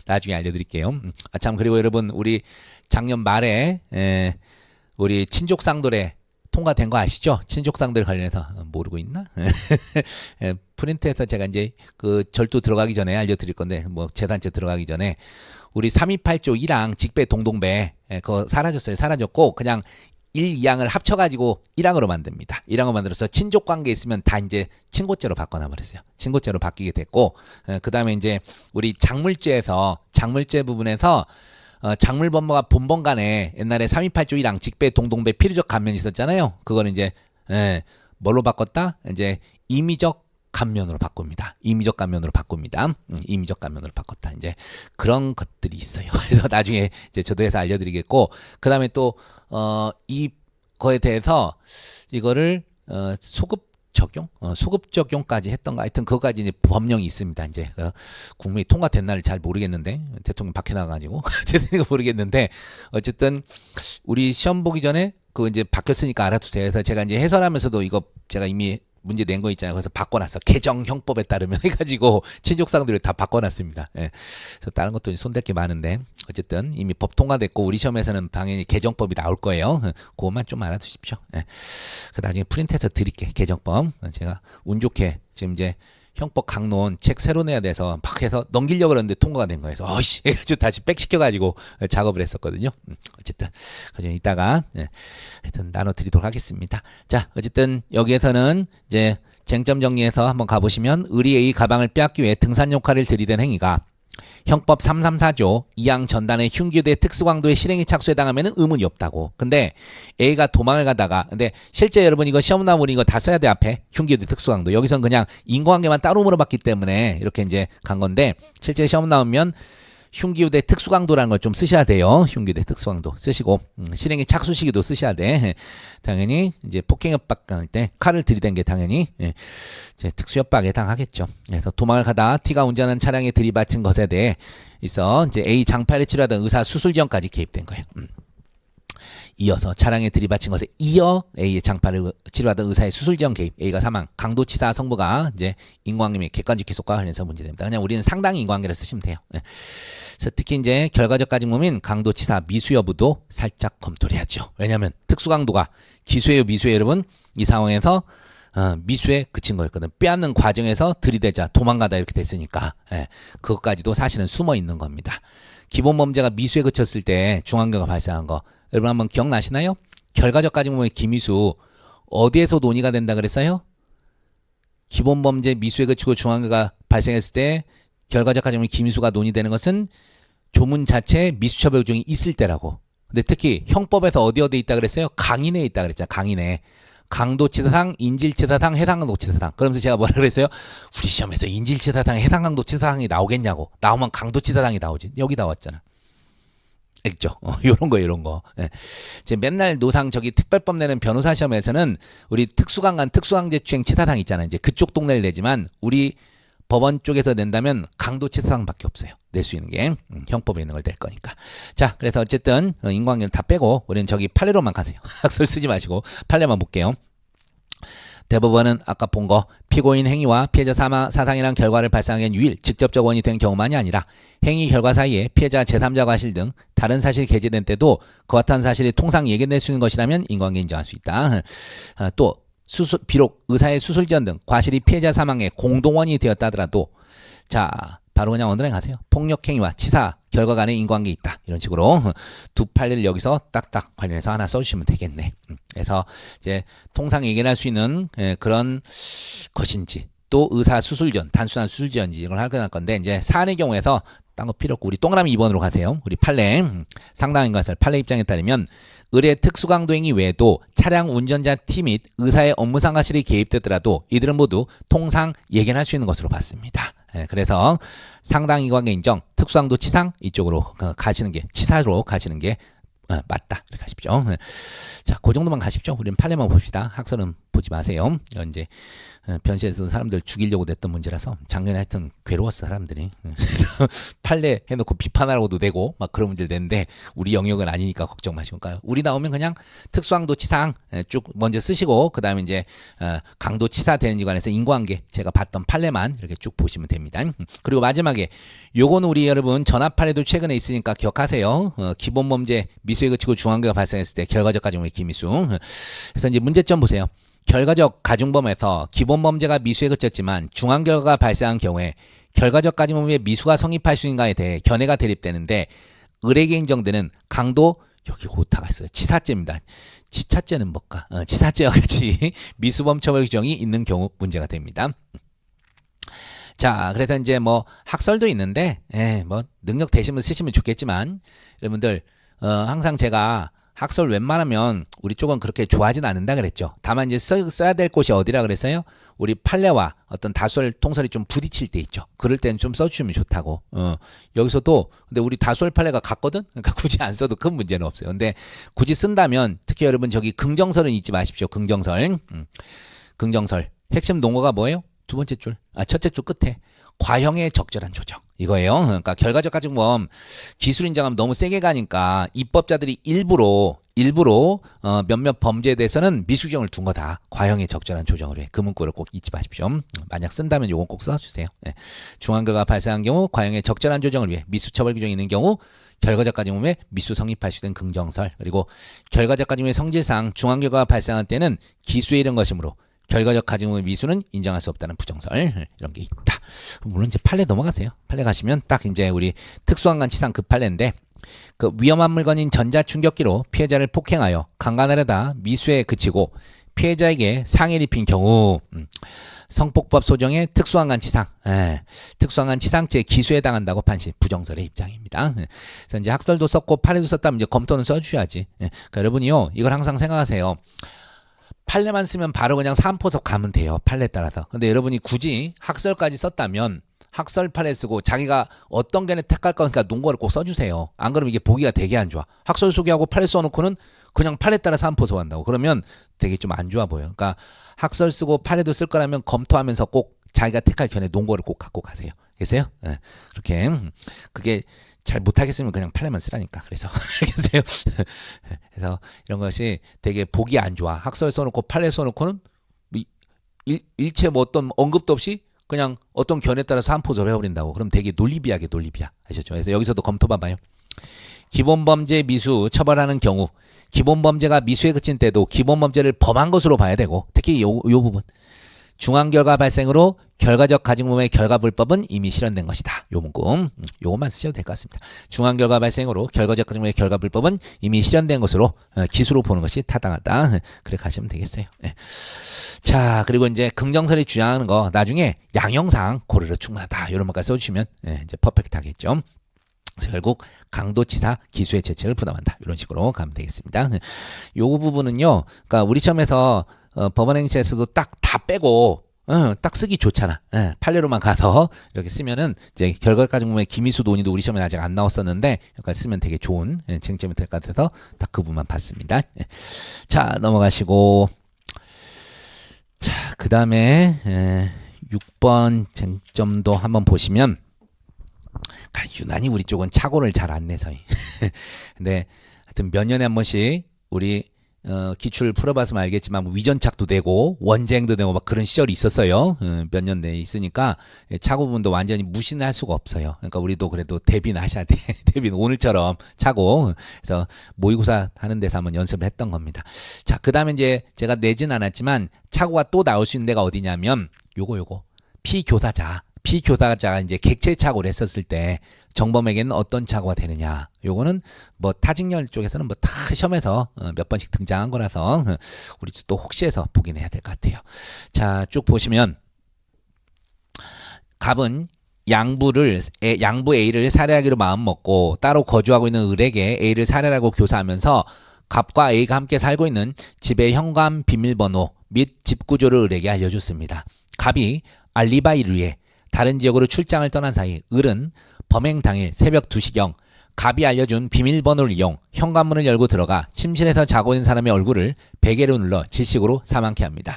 나중에 알려드릴게요. 참 그리고 여러분 우리 작년 말에 우리 친족상돌에 통과된 거 아시죠? 친족상돌 관련해서 모르고 있나? 프린트해서 제가 이제 그 절도 들어가기 전에 알려드릴 건데 뭐 재단체 들어가기 전에 우리 328조 1항 직배 동동배 그거 사라졌어요. 사라졌고 그냥 1, 2항을 합쳐가지고 1항으로 만듭니다. 1항으로 만들어서 친족관계 있으면 다 이제 친고죄로 바꿔놔버렸어요. 친고죄로 바뀌게 됐고 그 다음에 이제 우리 작물죄에서 작물죄 부분에서 작물범과 본범 간에 옛날에 328조 1항 직배 동동배 필요적 감면이 있었잖아요. 그거는 이제 뭘로 바꿨다? 이제 임의적 감면으로 바꿉니다. 임의적 감면으로 바꿉니다. 임의적 감면으로 바꿨다. 이제 그런 것들이 있어요. 그래서 나중에 이제 저도 해서 알려드리겠고, 그 다음에 또 이거에 대해서 이거를 소급 적용, 소급 적용까지 했던가 하여튼 그거까지 이제 법령이 있습니다. 이제 국민이 통과된 날을 잘 모르겠는데 대통령 밖에 나가가지고 제대로 모르겠는데 어쨌든 우리 시험 보기 전에 그거 이제 바뀌었으니까 알아두세요. 그래서 제가 이제 해설하면서도 이거 제가 이미 문제 낸 거 있잖아요. 그래서 바꿔놨어. 개정형법에 따르면 해가지고 친족상들을 다 바꿔놨습니다. 예. 그래서 다른 것도 손댈 게 많은데 어쨌든 이미 법 통과됐고 우리 시험에서는 당연히 개정법이 나올 거예요. 그것만 좀 알아두십시오. 예. 그 나중에 프린트해서 드릴게. 개정법. 제가 운 좋게 지금 이제 형법 강론 책 새로 내야 돼서 막 해서 넘기려고 그러는데 통과가 된 거예요. 그래서 어이씨 해가지고 다시 백시켜가지고 작업을 했었거든요. 어쨌든 그냥 이따가 하여튼 나눠드리도록 하겠습니다. 자 어쨌든 여기에서는 이제 쟁점 정리해서 한번 가보시면 의리의 가방을 빼앗기 위해 등산용 칼을 들이댄 행위가 형법 334조 2항 전단의 흉기대 특수강도의 실행에 착수해당하면 의문이 없다고. 근데 A가 도망을 가다가 근데 실제 여러분 이거 시험 나오면 이거 다 써야 돼 앞에 흉기대 특수강도. 여기선 그냥 인과관계만 따로 물어봤기 때문에 이렇게 이제 간 건데 실제 시험 나오면 흉기대 특수강도라는 걸 좀 쓰셔야 돼요. 흉기대 특수강도 쓰시고 실행의 착수 시기도 쓰셔야 돼. 당연히 이제 폭행협박할 때 칼을 들이댄 게 당연히 이제 특수협박에 해당하겠죠. 그래서 도망을 가다 T가 운전하는 차량에 들이받친 것에 대해 있어 이제 A 장파를 치료하던 의사 수술 지원까지 개입된 거예요. 이어서 차량에 들이받친 것에 이어 A의 장파를 치료하던 의사의 수술 지원 개입, A가 사망, 강도치사 성부가 이제 인과관계 및 객관적 기속과 관련해서 문제됩니다. 그냥 우리는 상당히 인과관계를 쓰시면 돼요. 그래서 특히 이제 결과적 가중범인 강도치사 미수 여부도 살짝 검토를 해야죠. 왜냐하면 특수강도가 기수예요, 미수예요, 여러분. 이 상황에서 미수에 그친 거였거든. 빼앗는 과정에서 들이대자 도망가다 이렇게 됐으니까 그것까지도 사실은 숨어 있는 겁니다. 기본 범죄가 미수에 그쳤을 때 중앙경과 발생한 거 여러분 한번 기억나시나요? 결과적 가중범의 기미수 어디에서 논의가 된다 그랬어요? 기본 범죄 미수에 그치고 중앙경과 발생했을 때 결과적 가중범의 기미수가 논의되는 것은 조문 자체에 미수처벌 조정이 있을 때라고. 근데 특히 형법에서 어디 있다 그랬어요? 강인에 있다 그랬잖아요. 강인에. 강도치사상, 인질치사상, 해상강도치사상. 그러면서 제가 뭐라 그랬어요? 우리 시험에서 인질치사상, 해상강도치사상이 나오겠냐고. 나오면 강도치사상이 나오지. 여기 나왔잖아. 알죠? 요런 거, 요런 거. 예. 이제 맨날 노상 저기 특별법 내는 변호사 시험에서는 우리 특수강간, 특수강제추행 치사상 있잖아요. 이제 그쪽 동네를 내지만 우리 법원 쪽에서 낸다면 강도치사상밖에 없어요. 낼 수 있는 게 형법에 있는 걸 낼 거니까. 자, 그래서 어쨌든 인과관계를 다 빼고 우리는 저기 판례로만 가세요. 학설 쓰지 마시고 판례만 볼게요. 대법원은 아까 본 거 피고인 행위와 피해자 사상이란 결과를 발생하기엔 유일 직접적 원인이 된 경우만이 아니라 행위 결과 사이에 피해자 제3자 과실 등 다른 사실이 게재된 때도 그와 같은 사실이 통상 예견될 수 있는 것이라면 인과관계 인정할 수 있다. 또 비록 의사의 수술 지연 등 과실이 피해자 사망의 공동원인이 되었다 하더라도 자 바로 그냥 언더라인 가세요. 폭력행위와 치사 결과 간의 인과관계 있다. 이런 식으로 두 판례를 여기서 딱딱 관련해서 하나 써주시면 되겠네. 그래서 이제 통상 예견할 수 있는 그런 것인지 또 의사 수술 전 단순한 수술 전인지 이걸 할 건데 이제 사안의 경우에서 딴 거 필요 없고 우리 동그라미 2번으로 가세요. 우리 판례 상당한 것을 판례 입장에 따르면 의뢰 특수강도 행위 외에도 차량 운전자 T 및 의사의 업무상 과실이 개입되더라도 이들은 모두 통상 예견할 수 있는 것으로 봤습니다. 그래서 상당 인과관계 인정, 특수강도 치상 이쪽으로 가시는 게 치사로 가시는 게 맞다 이렇게 하십시오. 자, 그 정도만 가십시오. 우리는 판례만 봅시다. 학설은 보지 마세요. 이제 변시에서 사람들 죽이려고 냈던 문제라서 작년에 하여튼 괴로웠어 사람들이. 그래서 판례 해놓고 비판하라고도 되고 막 그런 문제를 냈는데 우리 영역은 아니니까 걱정 마시고 우리 나오면 그냥 특수강도 치상 쭉 먼저 쓰시고 그 다음에 이제 강도 치사 되는지 관해서 인과관계 제가 봤던 판례만 이렇게 쭉 보시면 됩니다. 그리고 마지막에 요거는 우리 여러분 전압 판례도 최근에 있으니까 기억하세요. 기본범죄 미수에 그치고 중앙계가 발생했을 때 결과적 가중범의 기미수. 그래서 이제 문제점 보세요. 결과적 가중범에서 기본범죄가 미수에 그쳤지만 중앙결과가 발생한 경우에 결과적 가중범의 미수가 성립할 수 있는가에 대해 견해가 대립되는데 의뢰에게 인정되는 강도 여기 오타가 있어요. 치사죄입니다. 치사죄는 뭘까? 치사죄와 같이 미수범 처벌 규정이 있는 경우 문제가 됩니다. 자, 그래서 이제 뭐 학설도 있는데 뭐 능력 되시면 쓰시면 좋겠지만 여러분들 항상 제가 학설 웬만하면 우리 쪽은 그렇게 좋아하진 않는다 그랬죠. 다만 이제 써야 될 곳이 어디라 그랬어요? 우리 판례와 어떤 다수월 통설이 좀 부딪힐 때 있죠. 그럴 때는 좀 써주시면 좋다고. 여기서도 근데 우리 다수월 판례가 같거든. 그러니까 굳이 안 써도 큰 문제는 없어요. 근데 굳이 쓴다면 특히 여러분 저기 긍정설은 잊지 마십시오. 긍정설. 긍정설. 핵심 논거가 뭐예요? 두 번째 줄. 첫째 줄 끝에 과형의 적절한 조정. 이거예요. 그러니까 결과적 가중범 기술 인정하면 너무 세게 가니까 입법자들이 일부러 몇몇 범죄에 대해서는 미수정을 둔 거다. 과형의 적절한 조정을 해. 그 문구를 꼭 잊지 마십시오. 만약 쓴다면 요건 꼭 써주세요. 중앙결과가 발생한 경우 과형의 적절한 조정을 위해 미수처벌 규정이 있는 경우 결과적 가중범의 미수 성립할 수 있는 긍정설 그리고 결과적 가중범의 성질상 중앙결과가 발생할 때는 기수에 이른 것이므로 결과적 가중범의 미수는 인정할 수 없다는 부정설 이런 게 있다. 물론 이제 판례 넘어가세요. 판례 가시면 딱 이제 우리 특수한간 치상 그 판례인데 그 위험한 물건인 전자충격기로 피해자를 폭행하여 강간하려다 미수에 그치고 피해자에게 상해를 입힌 경우 성폭법 소정의 특수한간 치상, 특수한간 치상죄 기수에 해당한다고 판시 부정설의 입장입니다. 그래서 이제 학설도 썼고 판례도 썼다면 이제 검토는 써주셔야지. 그러니까 여러분이요 이걸 항상 생각하세요. 판례만 쓰면 바로 그냥 사안포석 가면 돼요. 판례에 따라서. 근데 여러분이 굳이 학설까지 썼다면 학설 판례 쓰고 자기가 어떤 견해 택할 거니까 논거를 꼭 써주세요. 안 그러면 이게 보기가 되게 안 좋아. 학설 소개하고 판례 써놓고는 그냥 판례에 따라 사안포석 한다고. 그러면 되게 좀 안 좋아 보여. 그러니까 학설 쓰고 판례도 쓸 거라면 검토하면서 꼭 자기가 택할 견해 논거를 꼭 갖고 가세요. 계세요? 그렇게 그게 잘 못하겠으면 그냥 판례만 쓰라니까. 그래서 알겠어요? 그래서 이런 것이 되게 보기 안 좋아. 학설 써놓고 판례 써놓고는 일체 뭐 어떤 언급도 없이 그냥 어떤 견해에 따라서 사안포석을 해버린다고. 그럼 되게 논리비약에 논리비약. 아셨죠? 그래서 여기서도 검토봐봐요. 기본범죄 미수 처벌하는 경우 기본범죄가 미수에 그친 때도 기본범죄를 범한 것으로 봐야 되고 특히 요 부분 중앙결과 발생으로 결과적 가중범의 결과불법은 이미 실현된 것이다. 요 문구 요것만 쓰셔도 될 것 같습니다. 중앙결과 발생으로 결과적 가중범의 결과불법은 이미 실현된 것으로 기수로 보는 것이 타당하다. 그렇게 하시면 되겠어요. 자 그리고 이제 긍정설이 주장하는 거 나중에 양형상 고려로 충분하다. 이런 것까지 써주시면 이제 퍼펙트하겠죠. 그래서 결국 강도치사 기수의 죄책을 부담한다. 이런 식으로 가면 되겠습니다. 요 부분은요. 그러니까 우리 시험에서 법원행시에서도 딱 다 빼고 딱 쓰기 좋잖아. 판례로만 가서 이렇게 쓰면은 이제 결과가중범의 기미수 논의도 우리 시험에 아직 안 나왔었는데 여기까지 쓰면 되게 좋은 쟁점이 될 것 같아서 딱 그 부분만 봤습니다. 자 넘어가시고 자 그 다음에 6번 쟁점도 한번 보시면 유난히 우리 쪽은 착오를 잘 안 내서 근데 하여튼 몇 년에 한 번씩 우리 기출 풀어봤으면 알겠지만 뭐 위전착도 되고 원쟁도 되고 막 그런 시절이 있었어요. 몇 년 내에 있으니까 차고 부분도 완전히 무시는 할 수가 없어요. 그러니까 우리도 그래도 대비는 하셔야 돼. 대비는 오늘처럼 차고. 그래서 모의고사 하는 데서 한번 연습을 했던 겁니다. 자, 그 다음에 이제 제가 내진 않았지만 차고가 또 나올 수 있는 데가 어디냐면 요거 피교사자가 이제 객체 착오를 했었을 때 정범에게는 어떤 착오가 되느냐. 요거는 뭐 타직열 쪽에서는 뭐 다 시험에서 몇 번씩 등장한 거라서 우리 또 혹시 해서 보긴 해야 될 것 같아요. 자, 쭉 보시면 갑은 양부 A를 살해하기로 마음먹고 따로 거주하고 있는 을에게 A를 살해하고 교사하면서 갑과 A가 함께 살고 있는 집의 현관 비밀번호 및 집 구조를 을에게 알려줬습니다. 갑이 알리바이를 위해 다른 지역으로 출장을 떠난 사이 을은 범행 당일 새벽 2시경 갑이 알려준 비밀번호를 이용 현관문을 열고 들어가 침실에서 자고 있는 사람의 얼굴을 베개로 눌러 질식으로 사망케 합니다.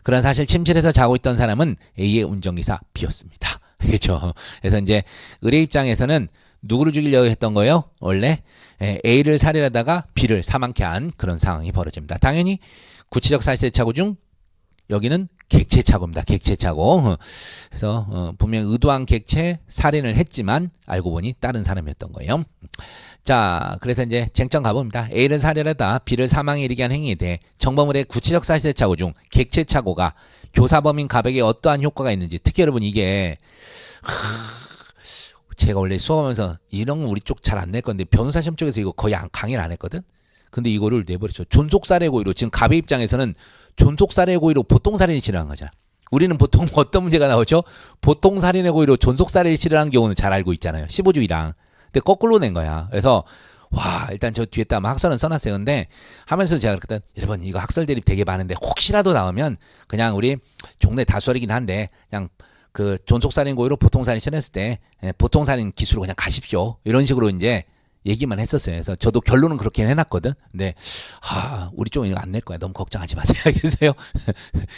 그런 사실 침실에서 자고 있던 사람은 A의 운전기사 B였습니다. 그렇죠. 그래서 이제 을의 입장에서는 누구를 죽이려고 했던 거예요? 원래 A를 살해하다가 B를 사망케 한 그런 상황이 벌어집니다. 당연히 구체적 사실의 착오 중 여기는 객체착오입니다. 객체착오. 그래서 분명 의도한 객체 살인을 했지만 알고 보니 다른 사람이었던 거예요. 자, 그래서 이제 쟁점 가봅니다. A를 살해하다 B를 사망에 이르게 한 행위에 대해 정범을의 구체적 사실의 착오 중 객체착오가 교사범인 갑에게 어떠한 효과가 있는지. 특히 여러분 이게 제가 원래 수업하면서 이런 건 우리 쪽 잘 안 낼 건데 변호사 시험 쪽에서 이거 거의 강의를 안 했거든. 근데 이거를 내버렸죠. 존속살해 고의로. 지금 갑의 입장에서는 존속살해 고의로 보통살인을 실현한 거잖아. 우리는 보통 어떤 문제가 나오죠? 보통살인의 고의로 존속살해를 실현한 경우는 잘 알고 있잖아요. 15주 1항. 근데 거꾸로 낸 거야. 그래서 와, 일단 저 뒤에다 학설은 써놨어요. 근데 하면서 제가 그랬더니 여러분 이거 학설 대립 되게 많은데 혹시라도 나오면 그냥 우리 종래 다수설이긴 한데 그냥 그 존속살인 고의로 보통살인 실현했을 때 보통살인 기수로 그냥 가십시오. 이런 식으로 이제 얘기만 했었어요. 그래서 저도 결론은 그렇게 해놨거든. 근데 우리 쪽은 이거 안 낼 거야. 너무 걱정하지 마세요. 알겠어요?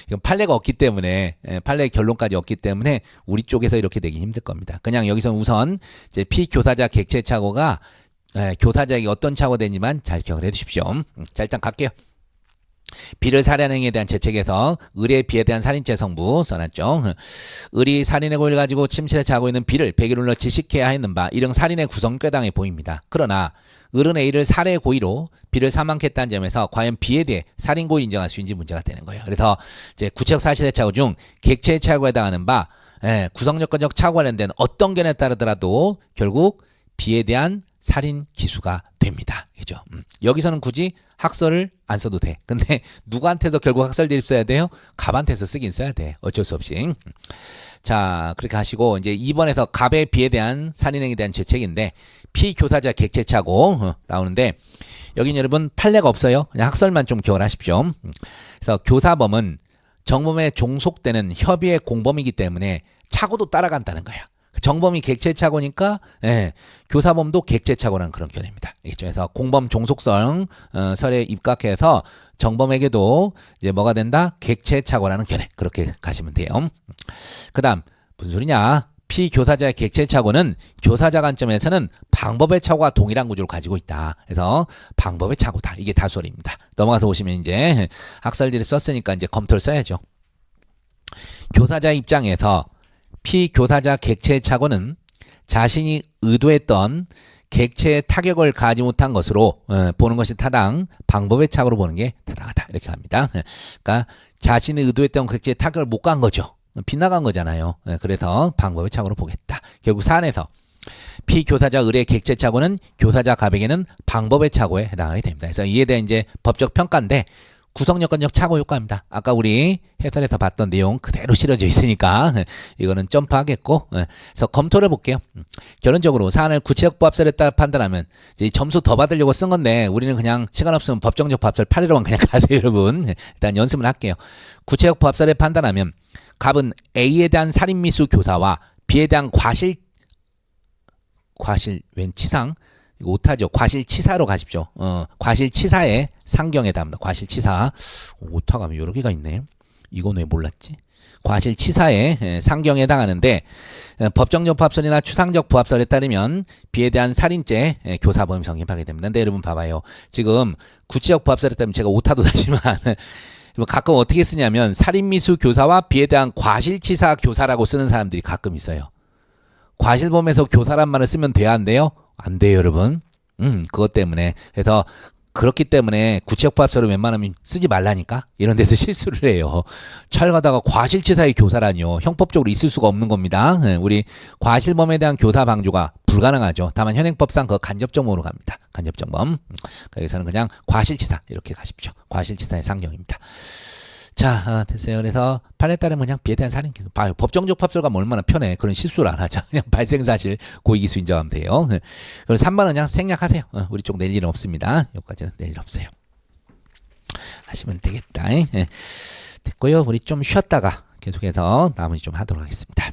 이건 판례가 없기 때문에 판례 결론까지 없기 때문에 우리 쪽에서 이렇게 되기 힘들 겁니다. 그냥 여기서 우선 이제 피교사자 객체 착오가 교사자에게 어떤 착오가 되지만 잘 기억을 해두십시오. 자, 일단 갈게요. B를 살해하는 행위에 대한 재책에서 을의 B에 대한 살인죄 성부 써놨죠. 을이 살인의 고의를 가지고 침실에 자고 있는 B를 베개로 눌러 질식해야 했는 바 이런 살인의 구성괴당해 보입니다. 그러나 을은 A를 살해 고의로 B를 사망케 했다는 점에서 과연 B에 대해 살인 고의를 인정할 수 있는지 문제가 되는 거예요. 그래서 이제 구체적 사실의 착오 중 객체의 착오에 해당하는 바 구성요건적 착오와 관련된 어떤 견해에 따르더라도 결국 B에 대한 살인 기수가 됩니다. 그죠? 여기서는 굳이 학설을 안 써도 돼. 근데 누구한테서 결국 학설 대립 써야 돼요? 갑한테서 쓰긴 써야 돼. 어쩔 수 없이. 자, 그렇게 하시고 이제 2번에서 갑의 B에 대한 살인행위에 대한 죄책인데 피교사자 객체착오 나오는데 여긴 여러분 판례가 없어요. 그냥 학설만 좀 기억을 하십시오. 그래서 교사범은 정범에 종속되는 협의의 공범이기 때문에 착오도 따라간다는 거야. 정범이 객체착오니까 교사범도 객체착오라는 그런 견해입니다. 알겠죠? 그래서 공범 종속성 설에 입각해서 정범에게도 이제 뭐가 된다? 객체착오라는 견해. 그렇게 가시면 돼요. 그다음 무슨 소리냐? 피교사자의 객체착오는 교사자 관점에서는 방법의 착오와 동일한 구조를 가지고 있다. 그래서 방법의 착오다. 이게 다수설입니다. 넘어가서 보시면 이제 학설들이 썼으니까 이제 검토를 써야죠. 교사자 입장에서 피교사자 객체의 착오는 자신이 의도했던 객체의 타격을 가지 못한 것으로 보는 것이 타당, 방법의 착오로 보는 게 타당하다. 이렇게 합니다. 그러니까 자신이 의도했던 객체의 타격을 못 간 거죠. 빗나간 거잖아요. 그래서 방법의 착오로 보겠다. 결국 사안에서 피교사자 을의 객체 착오는 교사자 갑에게는 방법의 착오에 해당하게 됩니다. 그래서 이에 대한 이제 법적 평가인데 구성요건적 착오 효과입니다. 아까 우리 해설에서 봤던 내용 그대로 실어져 있으니까 이거는 점프하겠고, 그래서 검토를 볼게요. 결론적으로 사안을 구체적 부합설에 따라 판단하면 이제 점수 더 받으려고 쓴 건데 우리는 그냥 시간 없으면 법정적 부합설 8회로만 그냥 가세요, 여러분. 일단 연습을 할게요. 구체적 부합설에 판단하면 갑은 A에 대한 살인미수 교사와 B에 대한 과실 웬 치상 이거 오타죠. 과실치사로 가십시오. 과실치사의 상경에 답니다. 과실치사. 오타가 여러 개가 있네. 이건 왜 몰랐지? 과실치사의 상경에 해당하는데 법정적 부합설이나 추상적 부합설에 따르면 비에 대한 살인죄 교사범위 성립하게 됩니다. 근데 여러분 봐봐요. 지금 구체적 부합설에 따르면 제가 오타도 나지만 가끔 어떻게 쓰냐면 살인미수 교사와 비에 대한 과실치사 교사라고 쓰는 사람들이 가끔 있어요. 과실범에서 교사란 말을 쓰면 돼야 안 돼요? 안 돼요, 여러분. 그것 때문에. 그래서 그렇기 때문에 구체적 부합설을 웬만하면 쓰지 말라니까 이런 데서 실수를 해요. 촬가다가 과실치사의 교사라니요. 형법적으로 있을 수가 없는 겁니다. 우리 과실범에 대한 교사 방조가 불가능하죠. 다만 현행법상 그 간접정범으로 갑니다. 간접정범. 여기서는 그냥 과실치사 이렇게 가십시오. 과실치사의 상경입니다. 자, 됐어요. 그래서 판례에 따르면 그냥 비에 대한 살인 기소. 봐요. 법정적 부합설과 얼마나 편해. 그런 실수를 안 하죠. 그냥 발생사실 고의기수 인정하면 돼요. 그럼 3번은 그냥 생략하세요. 우리 쪽 낼 일은 없습니다. 여기까지는 낼 일 없어요. 하시면 되겠다. 됐고요. 우리 좀 쉬었다가 계속해서 마무리 좀 하도록 하겠습니다.